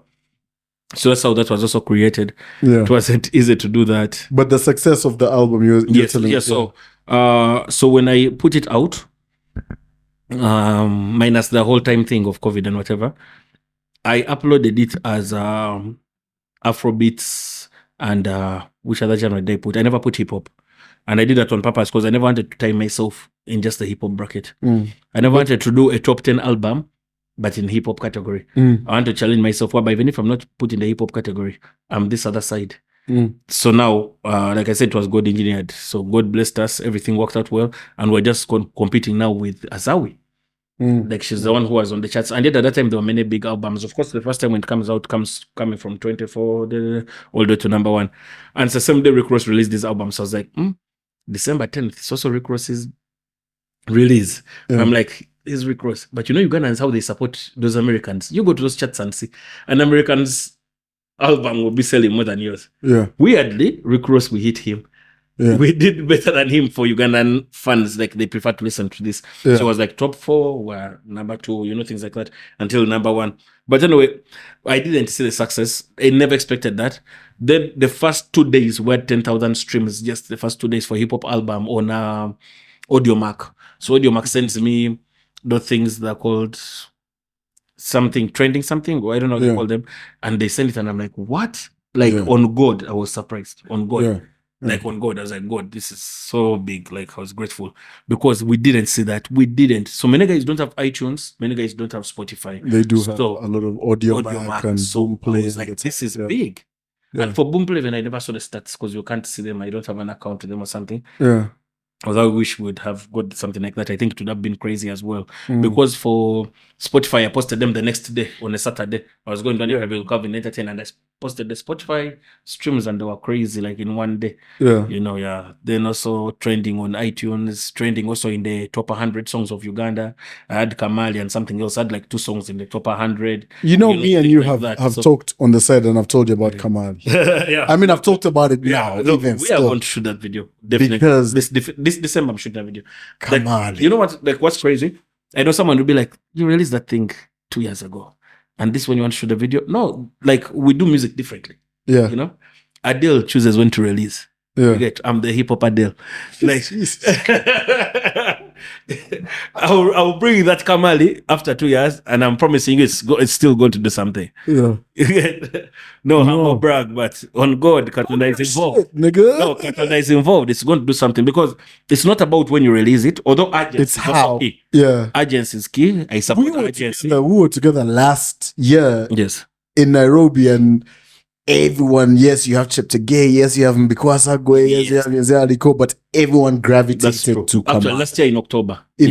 So that's how that was also created. Yeah. It wasn't easy to do that. But the success of the album, you're telling me. So when I put it out, minus the whole time thing of COVID and whatever, I uploaded it as Afrobeats and which other genre did I put? I never put hip hop. And I did that on purpose because I never wanted to tie myself in just the hip hop bracket. I never wanted to do a top 10 album, but in hip hop category. I want to challenge myself. But even if I'm not put in the hip hop category, I'm this other side. So now, like I said, it was God engineered. So God blessed us. Everything worked out well. And we're just competing now with Azawi. Like she's the one who was on the charts. And yet at that time, there were many big albums. Of course, the first time when it comes out, coming from 24 all the way to number 1. And so same day Rick Ross released this album. So I was like, December 10th, it's also Rick Ross's release. I'm like, it's Rick Ross. But you know Ugandans, how they support those Americans. You go to those chats and see. And Americans album will be selling more than yours. Yeah. Weirdly, Rick Ross, we hit him. Yeah. We did better than him for Ugandan fans. Like they prefer to listen to this. Yeah. So it was like top 4, were number 2, things like that, until number 1. But anyway, I didn't see the success. I never expected that. Then the first 2 days were 10,000 streams, just the first 2 days for hip hop album on AudioMac. So AudioMac sends me the things that are called something, trending something, or I don't know what you call them. And they send it and I'm like, what? Like on God, I was surprised. On God. Yeah. Like on God, I was like, God, this is so big. Like I was grateful because we didn't see that. We didn't. So many guys don't have iTunes. Many guys don't have Spotify. They do have a lot of AudioMac and Boomplay. I was like, this is big. Yeah. And for Boomplay, when I never saw the stats because you can't see them. I don't have an account with them or something. Yeah. Although I wish we would have got something like that. I think it would have been crazy as well. Because for Spotify, I posted them the next day on a Saturday. I was going to Will Calvin Entertain and I posted the Spotify streams and they were crazy, like in one day. Yeah. Then also trending on iTunes, trending also in the top 100 songs of Uganda. I had Kamali and something else. I had like 2 songs in the top 100. Me and you like have talked on the side and I've told you about Kamali. Yeah. I mean, I've talked about it now. No, we are going to shoot that video. Definitely. Because this December I'm shooting that video. Kamali. Like, you know what? Like what's crazy? I know someone will be like, you released that thing 2 years ago. And this when you want to shoot a video? No, like we do music differently. Yeah. Adele chooses when to release. Yeah. I'm the hip hop Adele. Like I'll bring that Kamali after 2 years and I'm promising you it's still going to do something. Yeah. No, I'm not brag, but on God, Katunda is involved. Nigga. No, Katunda is involved. It's going to do something because it's not about when you release it, although urgency it's how. Key. Yeah. Urgency is key. I support urgency. We were together last year. Yes. In Nairobi and everyone, yes, you have Cheptegei, yes, you have Mbikwasa Gwe, yes, you have Nzealiko, but everyone gravitated to come. Actually, last year in October. In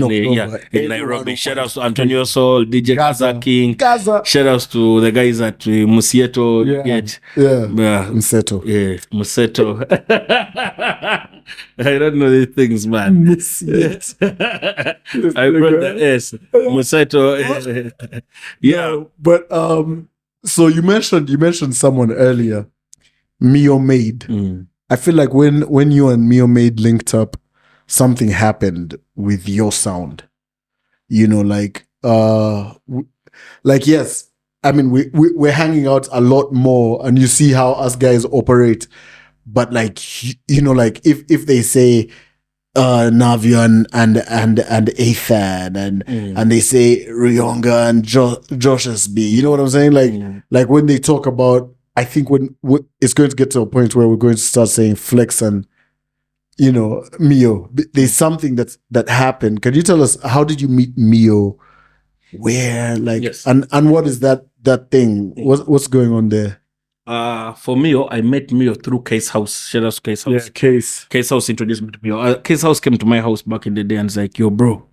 Nairobi. Shout outs to Antonio Sol, DJ Gaza King. Gaza. Shout outs to the guys at Musieto. Museto. Yeah, Museto. I don't know these things, man. I brought the S. Museto. Yeah. But so you mentioned someone earlier, Mio Made. I feel like when you and Mio Made linked up, something happened with your sound. Like yes, I mean we're hanging out a lot more, and you see how us guys operate. But like like if they say Navio and A.k.a. and they say Rionga and Josh SB. You know what I'm saying? Like when they talk about, I think when it's going to get to a point where we're going to start saying Flex and Mio. There's something that happened. Can you tell us how did you meet Mio? Where yes. and what is that thing? What's going on there? For Mio, I met Mio through Case House. Shout out to Case House. Yeah, Case. Case House introduced me to Mio. Case House came to my house back in the day and was like, yo, bro,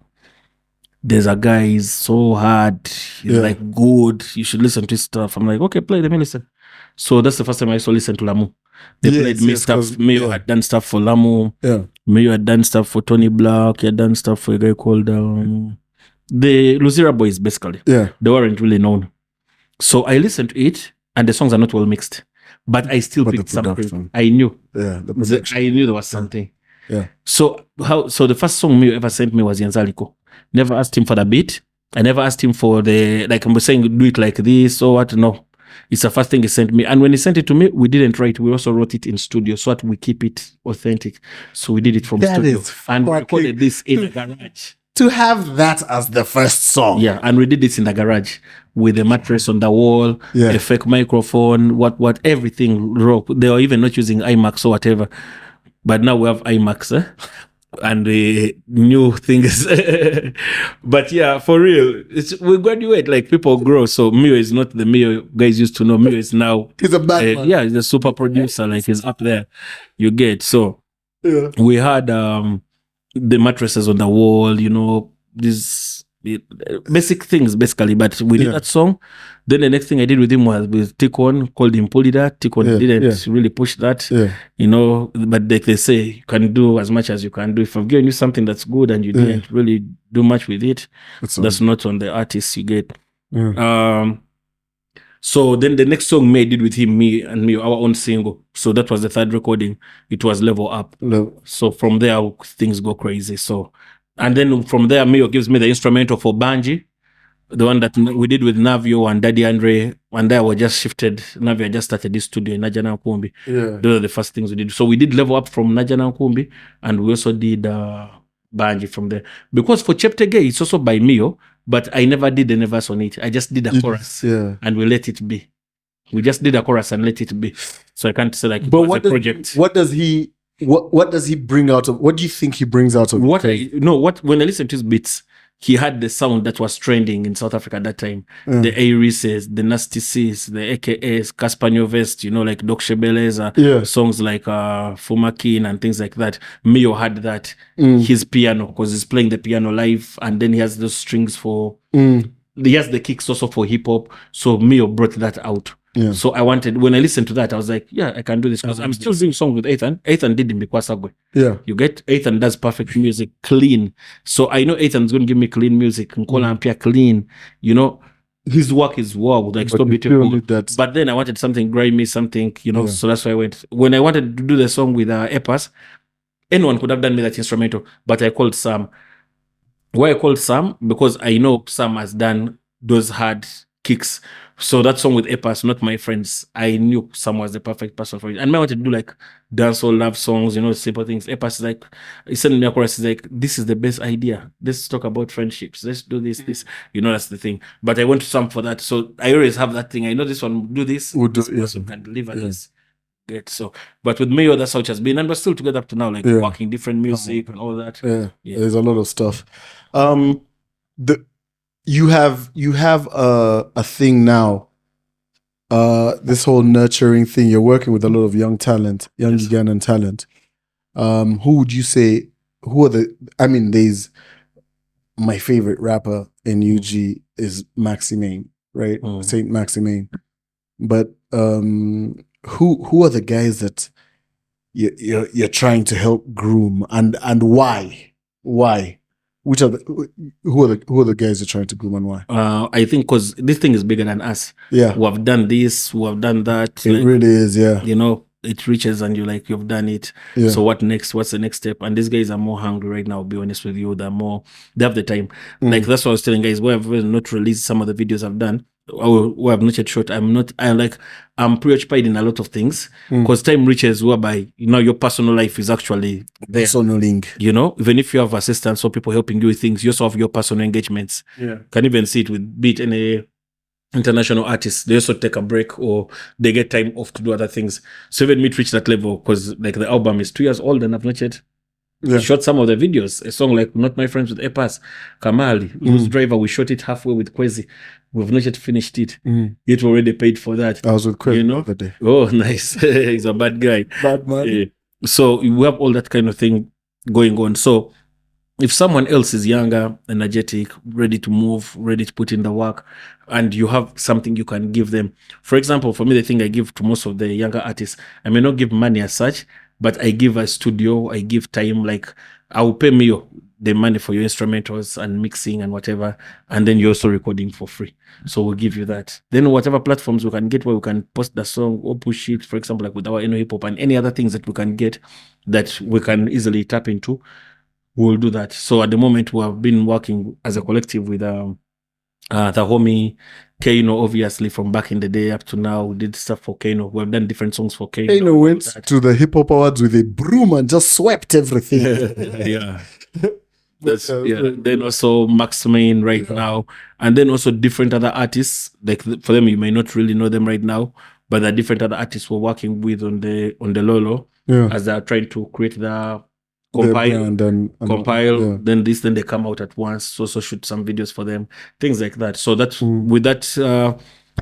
there's a guy, he's so hard. He's like good. You should listen to his stuff. I'm like, okay, let me listen. So that's the first time I used to listen to Lamu. They played me stuff. Mio had done stuff for Lamu. Yeah. Mio had done stuff for Tony Black. He had done stuff for a guy called the Luzira Boys, basically. Yeah. They weren't really known. So I listened to it. And the songs are not well mixed, but I still picked something. I knew. Yeah, I knew there was something. Yeah. So the first song Mio ever sent me was Yanzaliko. Never asked him for the beat. I never asked him for the I'm saying do it like this or what. No, it's the first thing he sent me. And when he sent it to me, we didn't write. We also wrote it in studio, so that we keep it authentic. So we did it from studio and we recorded this in a garage. To have that as the first song. Yeah, and we did this in the garage with a mattress on the wall, a fake microphone, what everything raw. They were even not using iMacs or whatever. But now we have iMacs, and new things. But yeah, for real, we graduate, like people grow. So Mio is not the Mio guys used to know. Mio is now he's a bad man. Yeah, he's a super producer, like he's up there. You get so we had the mattresses on the wall, these basic things basically, but we did that song. Then the next thing I did with him was with Tikon, called him Polida. Tikon didn't really push that, but like they say, you can do as much as you can do. If I've given you something that's good and you didn't really do much with it, that's not on the artist. You get So then the next song May did with him, me, our own single. So that was the third recording. It was Level Up. So from there, things go crazy. So, and then from there, Mio gives me the instrumental for Banji, the one that we did with Navio and Daddy Andre. And there we just shifted. Navio just started this studio in Najana Nkumbi. Yeah. Those are the first things we did. So we did Level Up from Najana Nkumbi, and we also did Banji from there. Because for Chapter Gay, it's also by Mio, but I never did any verse on it. I just did a chorus, and we let it be. We just did a chorus and let it be. So I can't say like but it was a project. What does he bring out of? What do you think he brings out of? When I listen to his beats, he had the sound that was trending in South Africa at that time. The Irises, the Nasty Cs, the a.k.a. Caspanyo Vest, like Doc Shebeleza, songs like Fumakin and things like that. Mio had that. His piano, because he's playing the piano live, and then he has those strings for... He has the kicks also for hip-hop. So Mio brought that out. Yeah. So when I listened to that, I was like, yeah, I can do this. Because I'm still doing songs with Ethan. Ethan did in Bikwasagwe. Yeah. You get Ethan does perfect music, clean. So I know Ethan's going to give me clean music. Nkola Ampia clean. His work is wow, like so beautiful. But then I wanted something grimy, something, so that's why I went. When I wanted to do the song with Ep5, anyone could have done me that instrumental, but I called Sam. Why I called Sam? Because I know Sam has done those hard kicks. So that song with Ep5, not my friends, I knew Sam was the perfect person for it. And I wanted to do like dancehall love songs, simple things. Ep5 is like, he sent me a chorus, he's like, this is the best idea. Let's talk about friendships. Let's do this. That's the thing. But I went to Sam for that. So I always have that thing. I know this one will do this. This person can deliver this. Great. So, but with Mayo, that's how it has been. And we're still together up to now, like working different music and all that. Yeah. There's a lot of stuff. You have a thing now, this whole nurturing thing. You're working with a lot of young Ugandan talent. Who would you say, there's my favorite rapper in UG is Maximane, right? Saint Maximane. But who are the guys that you're trying to help groom, and why? Who are the guys you're trying to groom, and why? I think because this thing is bigger than us. Yeah, we have done this, we have done that. It really is. Yeah, it reaches and you've done it. Yeah. So what next? What's the next step? And these guys are more hungry right now. I'll be honest with you, they have the time. Like that's what I was telling guys. We have not released some of the videos I've done. Or I've not yet shot. I'm preoccupied in a lot of things because time reaches whereby your personal life is actually there. Personaling. Even if you have assistants or people helping you with things, you also have your personal engagements. Yeah. Can even see it with beat any international artists. They also take a break or they get time off to do other things. So even me to reach that level, because like the album is 2 years old and I've not yet shot some of the videos. A song like Not My Friends with Ep5, Kamali, Who's Driver, we shot it halfway with Kwezi. We've not yet finished it. Yet we already paid for that. I was with Kwezi the other day. Oh, nice. He's a bad guy. Bad man. So we have all that kind of thing going on. So if someone else is younger, energetic, ready to move, ready to put in the work, and you have something you can give them. For example, for me, the thing I give to most of the younger artists, I may not give money as such, but I give a studio, I give time, like I will pay me the money for your instrumentals and mixing and whatever, and then you're also recording for free. So we'll give you that. Then whatever platforms we can get where we can post the song or push it, for example, like with our Hip Hop and any other things that we can get that we can easily tap into, we'll do that. So at the moment, we have been working as a collective with the homie Kano, obviously from back in the day up to now. We did stuff for Kano. We've done different songs for Kano. Kano went to the Hip Hop Awards with a broom and just swept everything. Yeah. Then also Maximane right now, and then also different other artists. Like for them, you may not really know them right now, but the different other artists we're working with on the Lolo as they're trying to create the compile, then they come out at once. So shoot some videos for them, things like that. So that with that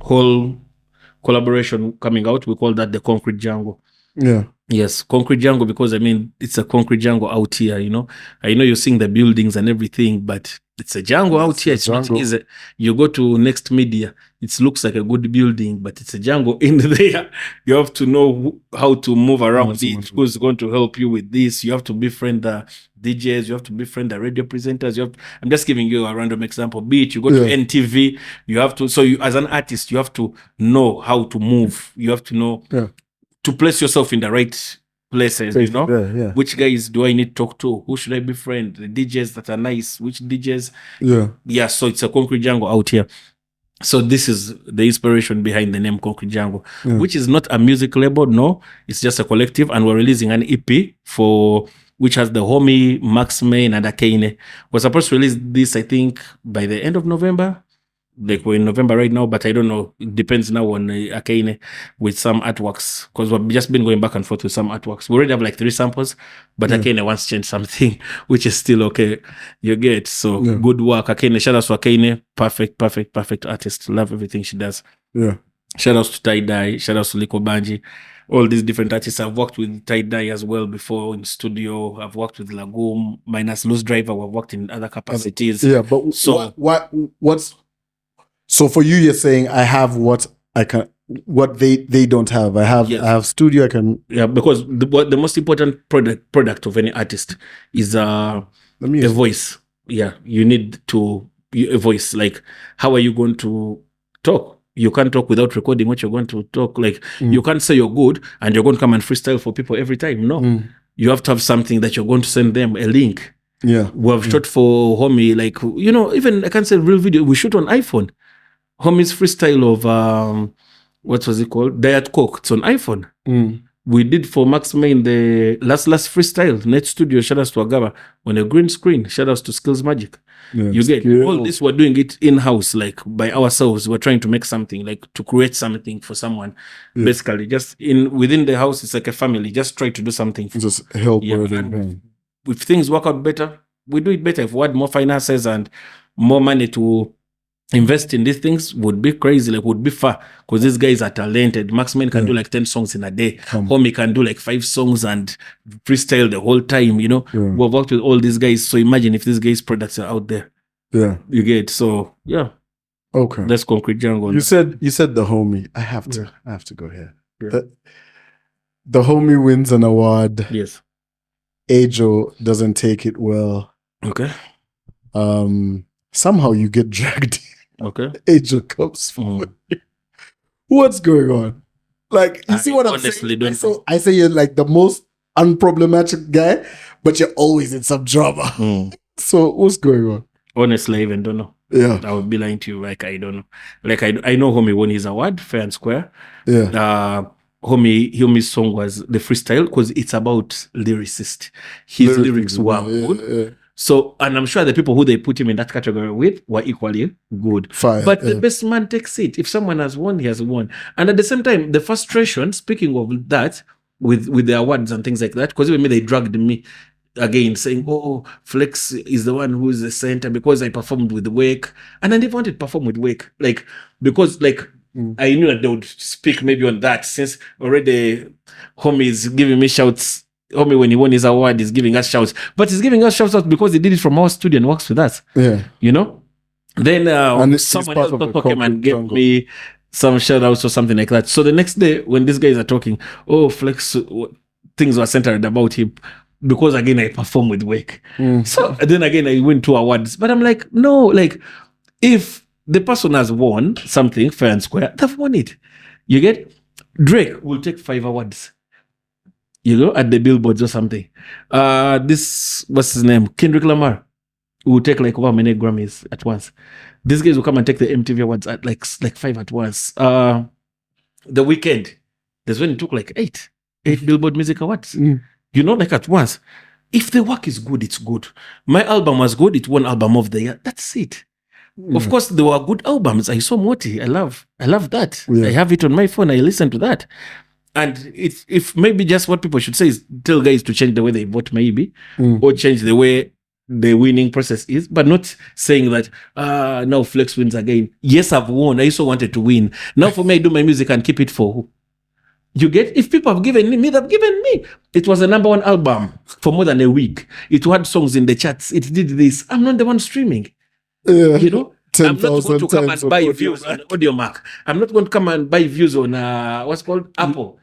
whole collaboration coming out, we call that the Concrete Jungle. Yeah. Yes, Concrete Jungle, because it's a concrete jungle out here, I know you're seeing the buildings and everything, but It's a jungle out here. It's not easy. You go to Next Media, it looks like a good building, but it's a jungle in there. You have to know how to move around it. Who's going to help you with this? You have to befriend the DJs. You have to befriend the radio presenters. I'm just giving you a random example. Be it you go to NTV, you have to. So you, as an artist, you have to know how to move. You have to know to place yourself in the right places, you know, which guys do I need to talk to? Who should I befriend? The DJs that are nice, which DJs? So it's a concrete jungle out here. So this is the inspiration behind the name Concrete Jungle, which is not a music label. No, it's just a collective, and we're releasing an EP which has the homie Max Main and a.k.a. We're supposed to release this, I think, by the end of November. Like we're in November right now, but I don't know. It depends now on a.k.a. with some artworks, because we've just been going back and forth with some artworks. We already have like 3 samples, but a.k.a. wants to change something, which is still okay. You get so good work. A.k.a. shout out to a.k.a. Perfect artist. Love everything she does. Shout out to Tie Dye. Shout out to Liko Banji. All these different artists. I've worked with Tie Dye as well before in studio. I've worked with Lagoon, minus Loose Driver. We've worked in other capacities. But so what's so for you? You're saying I have what I can, what they don't have. I have studio. I can because the most important product of any artist is a voice. You need a voice. Like, how are you going to talk? You can't talk without recording what you're going to talk. Like, you can't say you're good and you're going to come and freestyle for people every time. No, you have to have something that you're going to send them a link. We have shot for homie, like, you know, even I can't say real video. We shoot on iPhone. Homie's freestyle of what was it called? Diet Coke. It's on iPhone. We did for Max Main the last freestyle. Net Studio. Shout out to Agaba on a green screen. Shout out to Skills Magic. You get all this. We're doing it in house, like by ourselves. We're trying to make something, like to create something for someone. Basically, just within the house, it's like a family. Just try to do something. Just help. If things work out better, we do it better. If we had more finances and more money to invest in these things, would be crazy, like would be far, because these guys are talented. Max Man can do like 10 songs in a day. Homie can do like 5 songs and freestyle the whole time, you know. We've worked with all these guys, so imagine if these guys' products are out there. You get so okay. That's Concrete Jungle. You said the homie. I have to go here. The homie wins an award. Yes. Ajo doesn't take it well. Okay. Somehow you get dragged. Okay. Ajo comes forward. What's going on? Like, you see what I'm saying? I say you're like the most unproblematic guy, but you're always in some drama. So what's going on? Honestly, I even don't know. I would be lying to you. Like, I don't know. Like, I know homie won his award, fair and square. Homie's song was the freestyle, because it's about lyricist. His lyrics were good. So, and I'm sure the people who they put him in that category with were equally good. But the best man takes it. If someone has won, he has won. And at the same time, the frustration, speaking of that, with the awards and things like that, because even me, they dragged me again, saying, oh, Flex is the one who is the center because I performed with Wake. And I never wanted to perform with Wake. Like, because, like, I knew that they would speak maybe on that, since already homie is giving me shouts. Homie, when he won his award, is giving us shouts. But he's giving us shouts out because he did it from our studio and works with us. You know? Then someone else came and gave me some shout outs or something like that. So the next day, when these guys are talking, oh, Flex, things were centered about him. Because again, I perform with Wake. So then again, I win 2 awards. But I'm like, no, like, if the person has won something fair and square, they've won it. You get? Drake will take 5 awards. You know, at the billboards or something. This, what's his name? Kendrick Lamar will take like over many Grammys at once. These guys will come and take the MTV awards at like 5 at once. The Weeknd, there's when he took like 8 Billboard Music Awards. You know, like at once. If the work is good, it's good. My album was good, it won Album of the Year. That's it. Of course, there were good albums. I saw Moti. I love that. I have it on my phone. I listen to that. And if maybe just what people should say is tell guys to change the way they vote, maybe, or change the way the winning process is, but not saying that now Flex wins again. Yes, I've won. I also wanted to win. Now for me, I do my music and keep it for who? You get? If people have given me, they've given me. It was the #1 album for more than a week. It had songs in the charts. It did this. I'm not the one streaming. You know, I'm not going 10,000 to come times and buy on views Audiomack. on AudioMack. I'm not going to come and buy views on what's called Apple.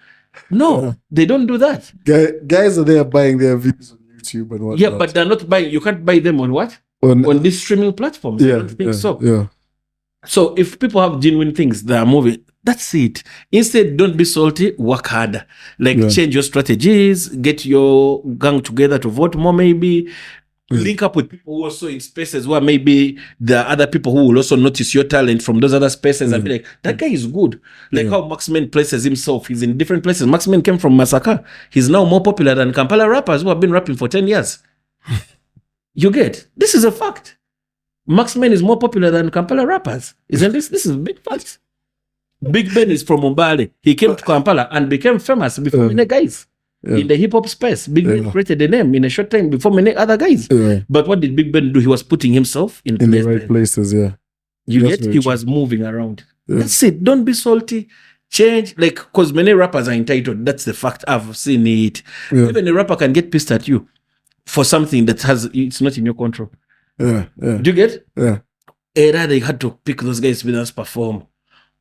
No, they don't do that. Guys are there buying their views on YouTube and whatnot. Yeah, but they're not buying. You can't buy them on what? On these streaming platforms. I don't think so. Yeah. So if people have genuine things that are moving, that's it. Instead, don't be salty, work harder. Like change your strategies, get your gang together to vote more maybe. Link up with people who also in spaces where maybe there are other people who will also notice your talent from those other spaces and be like, that guy is good. Like how Maxman places himself. He's in different places. Maxman came from Masaka. He's now more popular than Kampala rappers who have been rapping for 10 years. You get? This is a fact. Maxman is more popular than Kampala rappers. Isn't this? This is a big fact. Big Ben is from Umbale. He came to Kampala and became famous before many guys. In the hip hop space, Big Ben created a name in a short time before many other guys. But what did Big Ben do? He was putting himself in the right places. You get? He was moving around. That's it. Don't be salty. Change, like, because many rappers are entitled. That's the fact. I've seen it. Even a rapper can get pissed at you for something that it's not in your control. Do you get? Era, they had to pick those guys to us perform.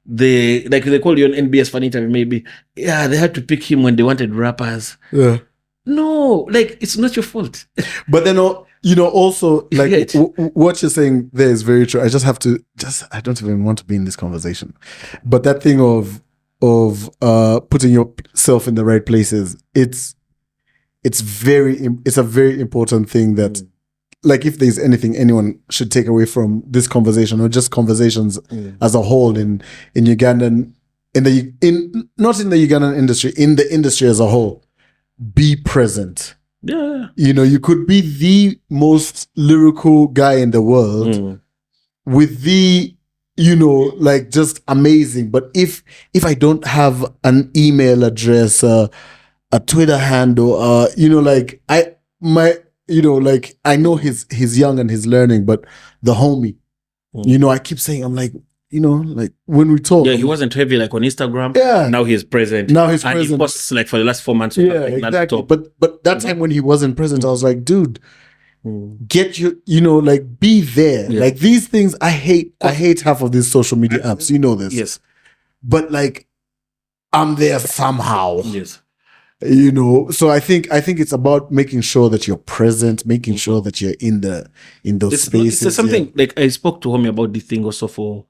They call you on NBS for an interview, maybe. Yeah, they had to pick him when they wanted rappers. No, like, it's not your fault. But then, also, like, what you're saying there is very true. I just have to, I don't even want to be in this conversation. But that thing of putting yourself in the right places, it's a very important thing that, like, if there's anything anyone should take away from this conversation or just conversations as a whole in Ugandan, not in the Ugandan industry, in the industry as a whole, be present. Yeah. You could be the most lyrical guy in the world with the, like, just amazing. But if I don't have an email address, a Twitter handle, like I know he's young and he's learning, but the homie, I keep saying, I'm like, like when we talk. Yeah, he wasn't heavy like on Instagram. Yeah. Now he's present. And he posts like for the last 4 months. Yeah, exactly. But that time when he wasn't present, I was like, dude, get your, like, be there. Yeah. Like, these things, I hate half of these social media apps. You know this. Yes. But, like, I'm there somehow. Yes. So I think it's about making sure that you're present, making sure that you're in those spaces. It's something like I spoke to homie about this thing also for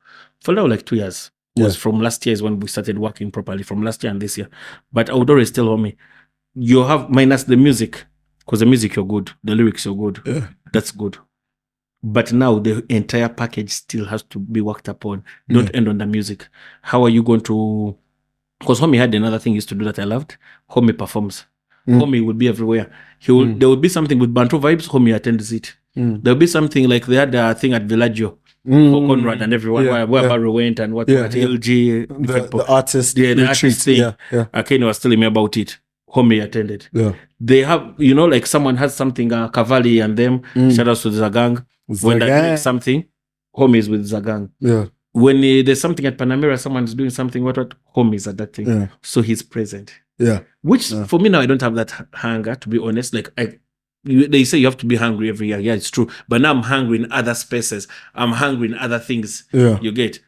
now like 2 years. It was from last year is when we started working properly, from last year and this year. But I would always tell homie, you have minus the music, because the music you're good, the lyrics you're good. Yeah. That's good. But now the entire package still has to be worked upon. Don't end on the music. How are you going to? Because Homie had another thing he used to do that I loved. Homie performs. Homie would be everywhere. There would be something with Bantu vibes. Homie attends it. There would be something like they had a thing at Villaggio for Conrad and everyone where Barrow went and what LG. The artist. The artist thing. Akane was telling me about it. Homie attended. They have, like someone has something, Cavalli and them. Shout out to the Zagang. When they're doing something, Homie is with Zagang. Yeah. When there's something at Panamera, someone's doing something, what Homie is at that thing. Yeah. So he's present. Yeah. Which for me now, I don't have that hunger, to be honest. Like they say you have to be hungry every year. Yeah, it's true. But now I'm hungry in other spaces. I'm hungry in other things. Yeah. You get.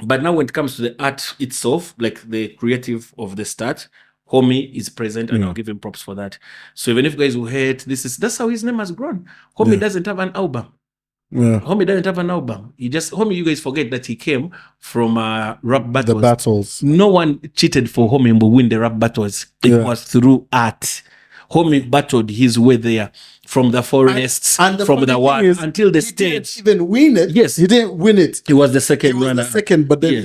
But now when it comes to the art itself, like the creative of the start, Homie is present and I'll give him props for that. So even if guys will hate, that's how his name has grown. Homie doesn't have an album. Yeah. Homie doesn't have an album. Homie, you guys forget that he came from rap battles. The battles. No one cheated for Homie to win the rap battles. It was through art. Homie battled his way there from the forests, from the war until the stage. He didn't even win it. Yes. He didn't win it. He was the second runner. But then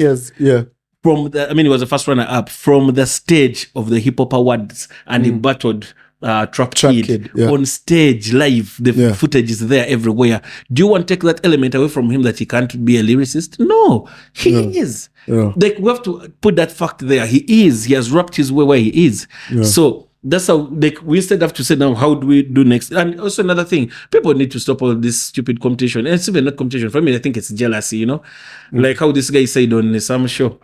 he was the first runner up from the stage of the hip hop awards, and he battled Trap Kid on stage live. The footage is there everywhere. Do you want to take that element away from him that he can't be a lyricist? No, he is. Like, we have to put that fact there. He is. He has rapped his way where he is. So that's how, like, we instead have to say now, how do we do next? And also another thing, people need to stop all this stupid competition. And it's even not competition. For me, I think it's jealousy, Like how this guy said on some show,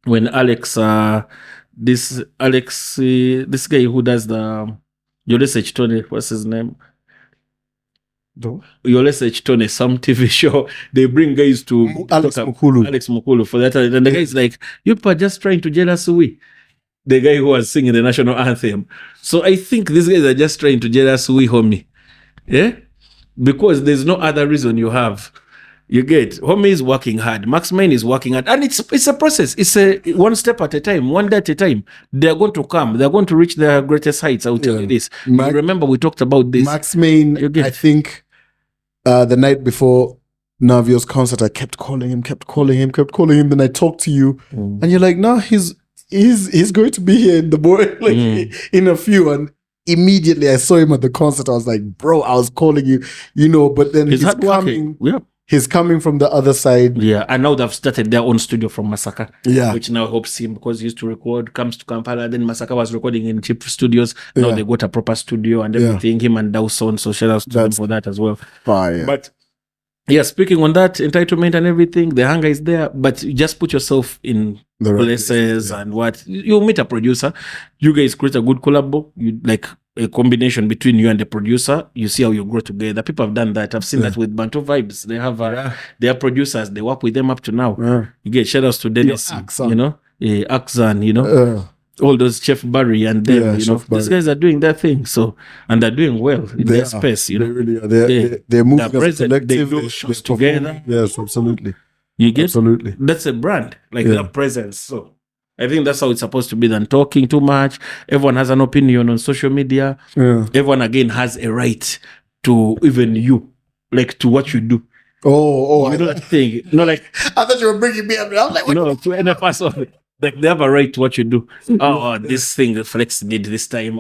when this guy who does the your research, Tony, what's his name? Let's say Chitone, some TV show, they bring guys to Alex talk Mukulu. Alex Mukulu for that. And the guy is like, you people are just trying to jealous we. The guy who was singing the national anthem. So I think these guys are just trying to jealous we, homie. Yeah? Because there's no other reason you have. You get, homie is working hard. Max Main is working hard. And it's a process. It's a one step at a time, one day at a time. They're going to come. They're going to reach their greatest heights. I'll tell you this. You remember we talked about this. Max Main, I think the night before Navio's concert, I kept calling him. Then I talked to you and you're like, no, he's going to be here in the morning, in a few. And immediately I saw him at the concert. I was like, bro, I was calling you, but then he's coming. Yeah. He's coming from the other side. Yeah, and now they've started their own studio from Masaka. Yeah. Which now helps him because he used to record, comes to Kampala. Then Masaka was recording in cheap studios. Now they got a proper studio and everything. Him and Dawson. So shout out to them for that as well. Fire. But yeah, speaking on that, entitlement and everything, the hunger is there. But you just put yourself in the places and what. You'll meet a producer. You guys create a good collab. You like a combination between you and the producer. You see how you grow together. People have done that. I've seen that with Bantu Vibes. They have their producers. They work with them up to now. You get shout outs to Dennis, Aksan, all those Chef Barry and them, these guys are doing their thing. So, and they're doing well in their space, They really are. They're moving as a collective. They do shows together. Yes, absolutely. You get? Absolutely. That's a brand, like their presence. So, I think that's how it's supposed to be than talking too much. Everyone has an opinion on social media. Yeah. Everyone, again, has a right to even you, like to what you do. Oh, you know that thing. No, like I thought you were bringing me up. I was like, no, to any person. Like they have a right to what you do. This thing that Flex did this time.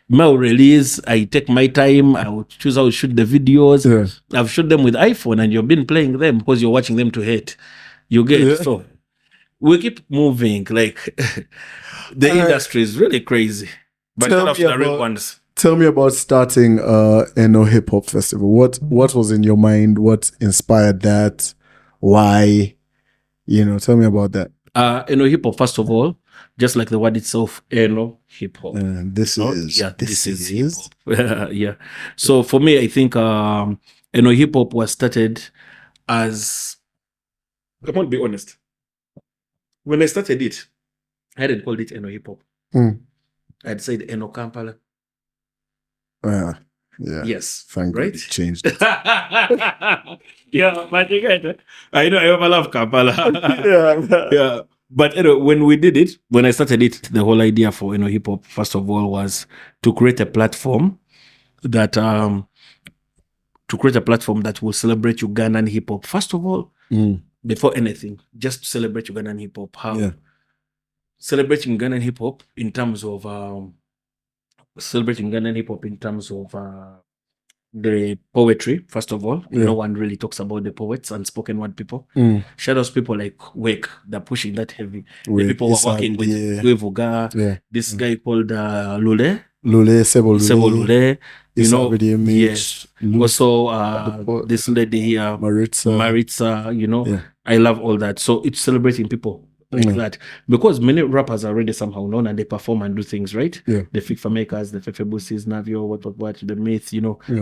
My release, I take my time. I would choose how to shoot the videos. Yeah. I've shot them with iPhone, and you've been playing them because you're watching them to hate. You get so we keep moving. Like the industry is really crazy. But the real ones. Tell me about starting Eno Hip Hop Festival. What was in your mind? What inspired that? Why? Tell me about that. Eno Hip Hop, first of all, just like the word itself, Eno Hip Hop. This is hip hop. Yeah. So for me, I think Eno Hip Hop was started as. I want to be honest. When I started it, I hadn't called it Eno Hip Hop. I'd said Eno Kampala. Yeah. Yes. Thank God it changed. Yeah, but you get it. I know I ever love Kampala. Yeah. But when we did it, when I started it, the whole idea for Hip Hop, first of all, was to create a platform that will celebrate Ugandan hip hop. First of all, before anything, just to celebrate Ugandan hip hop. How celebrating Ugandan hip hop in terms of the poetry, first of all. No one really talks about the poets and spoken word people. Shadows people like Wake, they're pushing that heavy. The people who are working with Vuga, this guy called Lule Sebo Lule. Yes. Also, this lady here, Maritza, I love all that. So it's celebrating people like that. Because many rappers are already somehow known and they perform and do things, right? Yeah. The FIFA makers, the Fefe Busis, Navio, what, the Mith,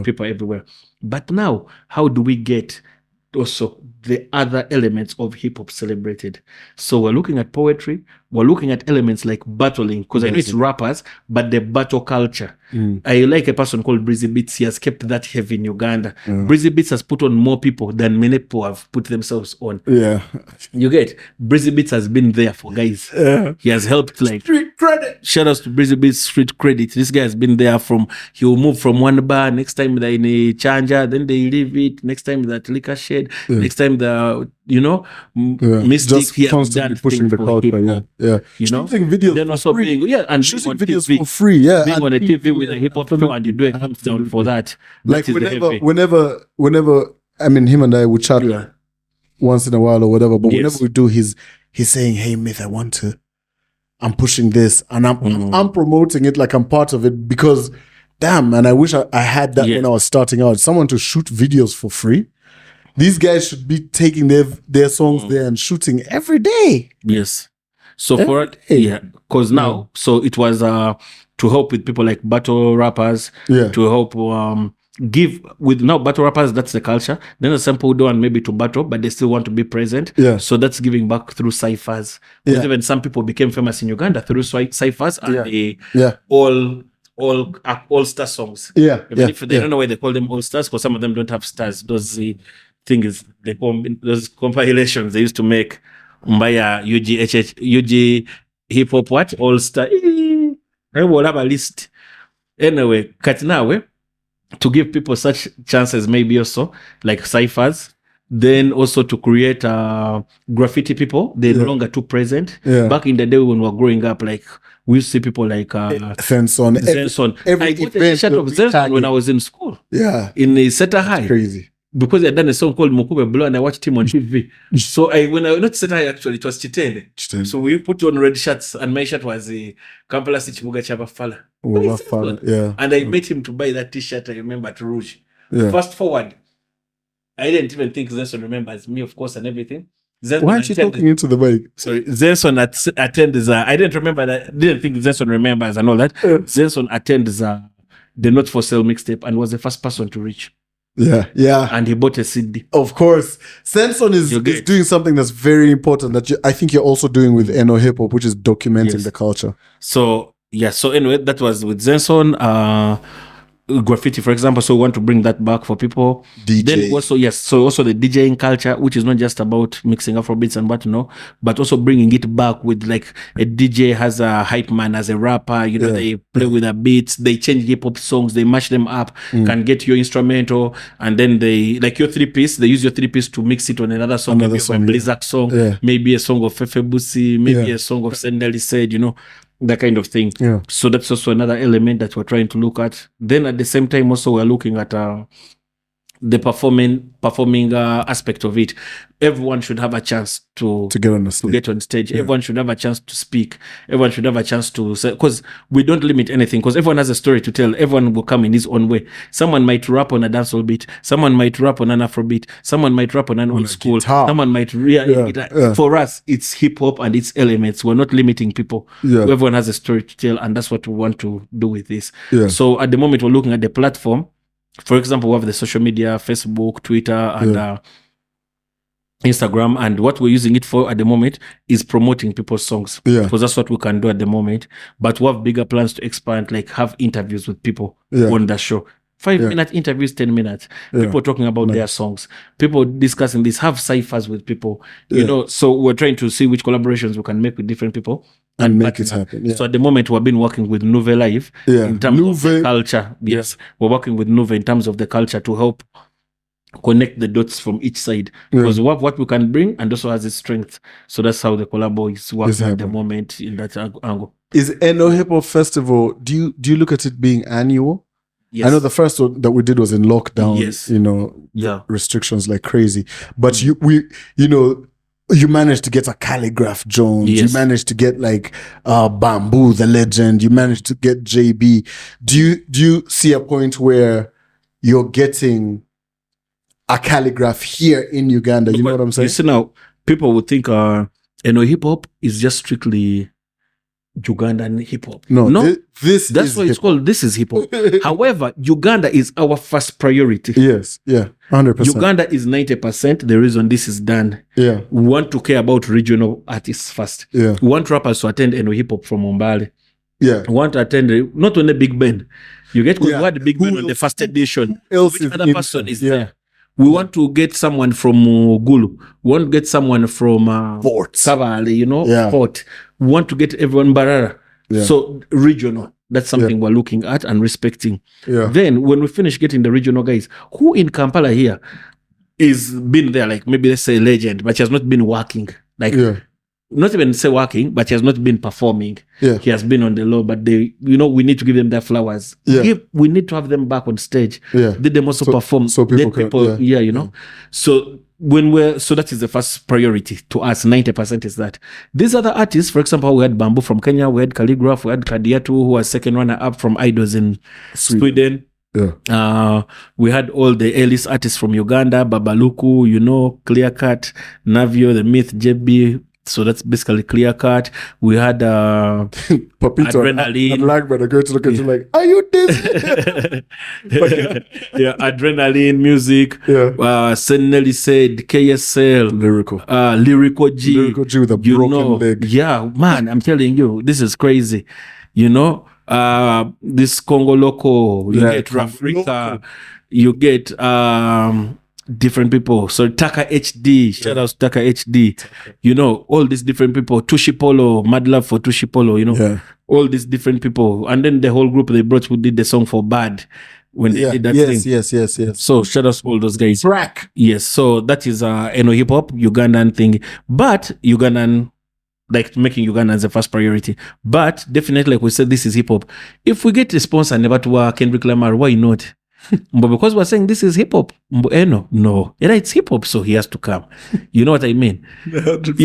people everywhere. But now, how do we get also the other elements of hip hop celebrated? So we're looking at poetry, we're looking at elements like battling, because I know it's rappers, but the battle culture. I like a person called Breezy Beats. He has kept that heavy in Uganda. Breezy Beats has put on more people than many people have put themselves on. Yeah. You get Breezy Beats has been there for guys. He has helped, like street credit. Shout outs to Breezy Beats, street credit. This guy has been there he will move from one bar, next time they're in a Chanja, then they leave it, next time that liquor shed, next time Mystic. Just He has constantly done pushing the culture. Shooting videos then also free. And shooting on videos TV, for free. being on a TV with a hip hop show and you do a thumbs down for that. Like that is whenever I mean him and I would chat once in a while or whatever, but whenever we do, he's saying, "Hey Mith, I'm pushing this and I'm promoting it like I'm part of it because damn, and I wish I had that when I was starting out. Someone to shoot videos for free. These guys should be taking their songs there and shooting every day. Yes. So because now, so it was to help with people like battle rappers, Yeah. to help give with now battle rappers. That's the culture. Then there's some people who don't want maybe to battle, but they still want to be present. Yeah. So that's giving back through ciphers. Because Yeah. even some people became famous in Uganda through ciphers and Yeah. they Yeah. all star songs. Yeah. Even Yeah. if they don't know why they call them all stars, because some of them don't have stars. Those things they call those compilations they used to make. Mbaya UG hip hop what all star. I will have a list. Anyway, Katinawe, to give people such chances, maybe also like ciphers, then also to create graffiti people. They're no longer too present. Yeah. Back in the day when we were growing up, like we used to see people like Zenson. Zenson. Every I got a event t-shirt of will be Zenson tagging. when I was in school Yeah. in Seta High. Crazy. Because I had done a song called Mukube Blue and I watched him on TV. So when I not Seta High actually, it was Chitende. So we put on red shirts and my shirt was Kampala Sichibuga Chabafala. Yeah. And I made him to buy that t-shirt, I remember, at Rouge. Yeah. Fast forward, I didn't even think Zenson remembers me, of course, and everything. Zenson Why aren't you talking into the mic? Sorry, Zenson attends. I didn't remember that. Didn't think Zenson remembers and all that. Zenson attends the Not For Sale mixtape and was the first person to reach. Yeah. Yeah. And he bought a CD. Of course. Zenson is doing something that's very important that I think you're also doing with Eno Hip Hop, which is documenting the culture. So, yeah. So anyway, that was with Zenson. Graffiti, for example, so we want to bring that back for people. DJ. Then also, yes, so also the DJing culture, which is not just about mixing Afrobeats and what, but also bringing it back with like a DJ has a hype man as a rapper, they play with the beats, they change hip hop songs, they mash them up, can get your instrumental, and then they, like your 3-piece, they use your 3-piece to mix it on another song, maybe a Blizzard song, maybe a song of Fefe Busi, maybe a song of Sn2 said, that kind of thing. Yeah. So that's also another element that we're trying to look at. Then at the same time, also we're looking at the performing aspect of it. Everyone should have a chance to get on the stage. To get on stage. Yeah. Everyone should have a chance to speak. Everyone should have a chance to say, because we don't limit anything, because everyone has a story to tell. Everyone will come in his own way. Someone might rap on a dancehall beat. Someone might rap on an Afrobeat. Someone might rap on an old school. Guitar. Someone might For us, it's hip hop and its elements. We're not limiting people. Yeah. Everyone has a story to tell, and that's what we want to do with this. Yeah. So at the moment, we're looking at the platform. For example, we have the social media, Facebook, Twitter, and Instagram. And what we're using it for at the moment is promoting people's songs. Yeah. Because that's what we can do at the moment. But we have bigger plans to expand, like have interviews with people on the show. 5-minute interviews, 10 minutes. People talking about their songs. People discussing this. Have ciphers with people. So we're trying to see which collaborations we can make with different people. And make it happen. Yeah. So at the moment, we've been working with Nuve Live in terms of the culture. Yes, we're working with Nuve in terms of the culture to help connect the dots from each side. Because we have what we can bring and also has its strength. So that's how the collabo is working at the moment in that angle. Is Eno Hip Hop Festival, do you look at it being annual? Yes. I know the first one that we did was in lockdown. Yes. Restrictions like crazy. But you managed to get a Calligraph Jones. Yes. You managed to get like Bamboo, the legend. You managed to get JB. Do you see a point where you're getting a Calligraph here in Uganda? You know what I'm saying? You see now, people would think hip hop is just strictly Ugandan hip hop. No, that's why it's called This Is Hip Hop. However, Uganda is our first priority. Yes, 100%. Uganda is 90%. The reason this is done. Yeah, we want to care about regional artists first. Yeah, we want rappers to attend hip hop from Mombale. Yeah, we want to attend not only Big Ben. You get because we had the Big Ben on the first edition. Which other person is there? We want to get someone from Gulu. We want to get someone from Fort Savali, Fort. We want to get everyone Barara. Yeah. So regional. That's something we're looking at and respecting. Yeah. Then when we finish getting the regional guys, who in Kampala here is been there, like maybe let's say legend, but he has not been working. Like not even say working, but he has not been performing. Yeah. He has been on the low, but we need to give them their flowers. Yeah. We need to have them back on stage. Yeah. Let them also perform. So people So so that is the first priority to us. 90% is that. These other artists, for example, we had Bamboo from Kenya, we had Calligraph, we had Kadiatu, who was second runner up from Idols in Sweden. Yeah. We had all the A-list artists from Uganda, Babaluku, Clear Cut, Navio, the Mith, JB, So that's basically Clear Cut. We had Papito Adrenaline. and Langman are going to look at you like, are you this? Yeah, Adrenaline music. Yeah. Sn2 said KSL. Lyrical. Lyrical G. Lyrical G with a broken leg. Yeah, man, I'm telling you, this is crazy. This Congo Loco, you get Rafrika, you get different people. So Taka HD, shout out to Taka HD. All these different people. Tushi Polo, mad love for Tushi Polo, all these different people. And then the whole group they brought who did the song for Bad when they did that thing. Yes. So shout out to all those guys. Track. Yes, so that is Eno hip hop, Ugandan thing. But Ugandan, like making Uganda as the first priority. But definitely, like we said, this is hip hop. If we get a sponsor never to Kendrick Lamar, why not? But because we're saying this is hip hop, no, it's hip hop, so he has to come. You know what I mean? 100%.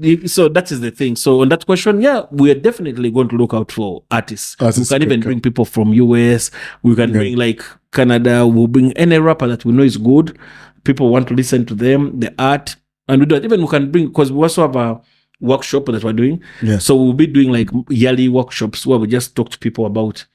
Yeah. So that is the thing. So on that question, we are definitely going to look out for artists. We can even bring people from US. We can bring like Canada. We'll bring any rapper that we know is good. People want to listen to them, the art, and we do it. Even we can bring, because we also have a workshop that we're doing. Yeah. So we'll be doing like yearly workshops where we just talk to people about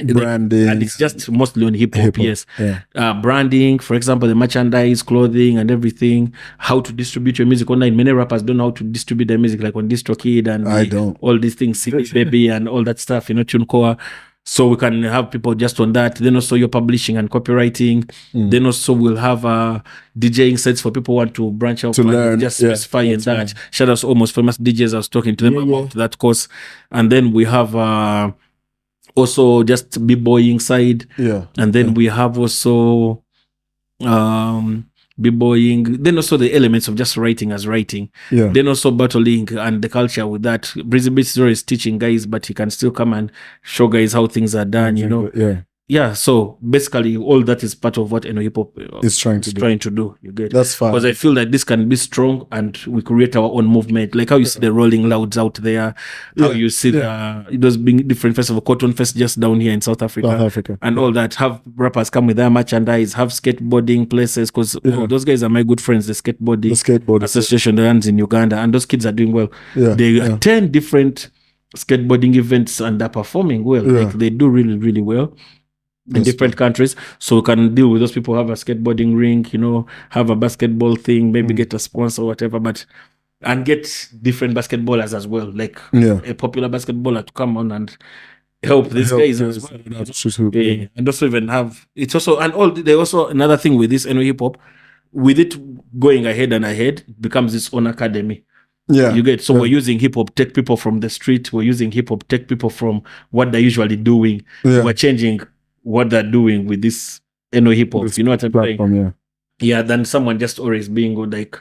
branding, and it's just mostly on hip hop. Yes. Yeah. Branding, for example, the merchandise, clothing, and everything. How to distribute your music online. Many rappers don't know how to distribute their music, like on DistroKid and all these things, CD Baby and all that stuff. TuneCore. So we can have people just on that. Then also your publishing and copywriting. Then also we'll have DJing sets for people who want to branch out to learn, just specify in that. Shout out to Almost Famous DJs. I was talking to them about that course. And then we have also just b-boying side. Yeah. And then we have also b-boying. Then also the elements of just writing as writing. Yeah. Then also battling and the culture with that. Breezy Beats is teaching guys, but he can still come and show guys how things are done, Yeah, so basically all that is part of what Eno Hip Hop is trying to do. You get that's fine. Because I feel that this can be strong and we create our own movement. Like how you see the Rolling Louds out there, how you see those being different festivals, Cotton Fest just down here in South Africa. And all that. Have rappers come with their merchandise, have skateboarding places, because those guys are my good friends, the skateboarding association that runs in Uganda, and those kids are doing well. They attend different skateboarding events and they're performing well. Like they do really, really well in different countries. So we can deal with those people, have a skateboarding rink, have a basketball thing, maybe get a sponsor or whatever, and get different basketballers as well, like a popular basketballer to come on and help these guys as well. And also even have, it's also, and they also, another thing with this Eno Hip Hop, with it going ahead, it becomes its own academy. Yeah. You get, so we're using hip hop, take people from the street, we're using hip hop, take people from what they're usually doing. We're changing what they're doing with this Eno Hip Hop. You know what I'm saying? Yeah, than someone just always being good, like,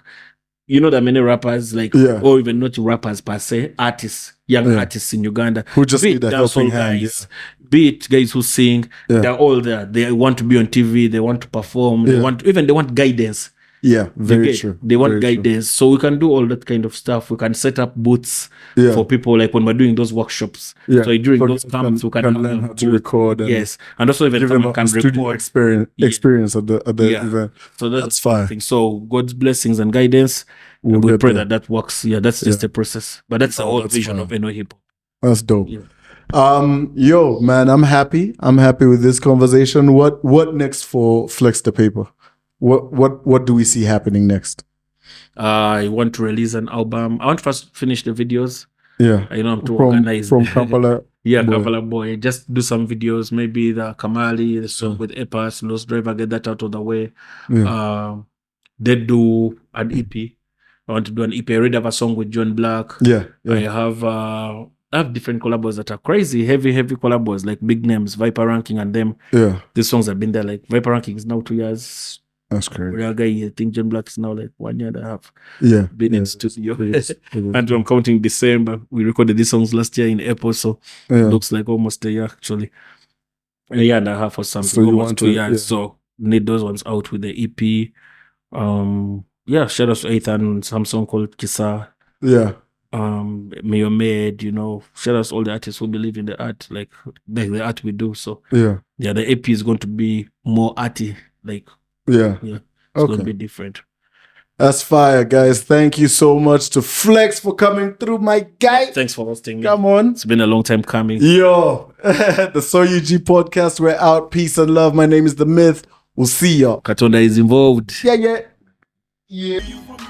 there are many rappers, like, or even not rappers per se, artists, young artists in Uganda, who just need a helping hand. Be it guys who sing, they're all there. They want to be on TV, they want to perform, they want guidance. Yeah, very true. They want guidance. So we can do all that kind of stuff. We can set up booths for people, like when we're doing those workshops. So during those camps, we can learn how to record. And also even someone can record experience at the event. So that's fine. So God's blessings and guidance. We pray that works. Yeah, that's just a process. But that's the whole vision of Eno Hip Hop. That's dope. Yo, man, I'm happy. I'm happy with this conversation. What next for Flex the Paper? What do we see happening next? I want to release an album. I want to first finish the videos. Yeah. I'm to organize. From Kampala. Kampala boy. Just do some videos. Maybe the Kamali, the song with Ep5, Lost Driver, get that out of the way. They do an EP. I want to do an EP. I already have a song with John Black. I have different collabos that are crazy, heavy collabos, like big names, Viper Ranking and them. Yeah. These songs have been there. Like Viper Ranking is now 2 years. That's crazy. Real guy, I think John Black is now like 1 year and a half. Yeah. Been in studio. And I'm counting December. We recorded these songs last year in April, so looks like almost a year actually. A year and a half or something. So almost 2 years. So need those ones out with the EP. Shout out to Ethan and some song called Kisa. Yeah. Mayor Made, shout out to all the artists who believe in the art, like the art we do. So the EP is going to be more arty, like it's going to be different. That's fire, guys. Thank you so much to Flex for coming through, my guy. Thanks for hosting me. Come on. It's been a long time coming. Yo, the So UG podcast. We're out. Peace and love. My name is The Myth. We'll see y'all. Katonda is involved. Yeah. You from UG.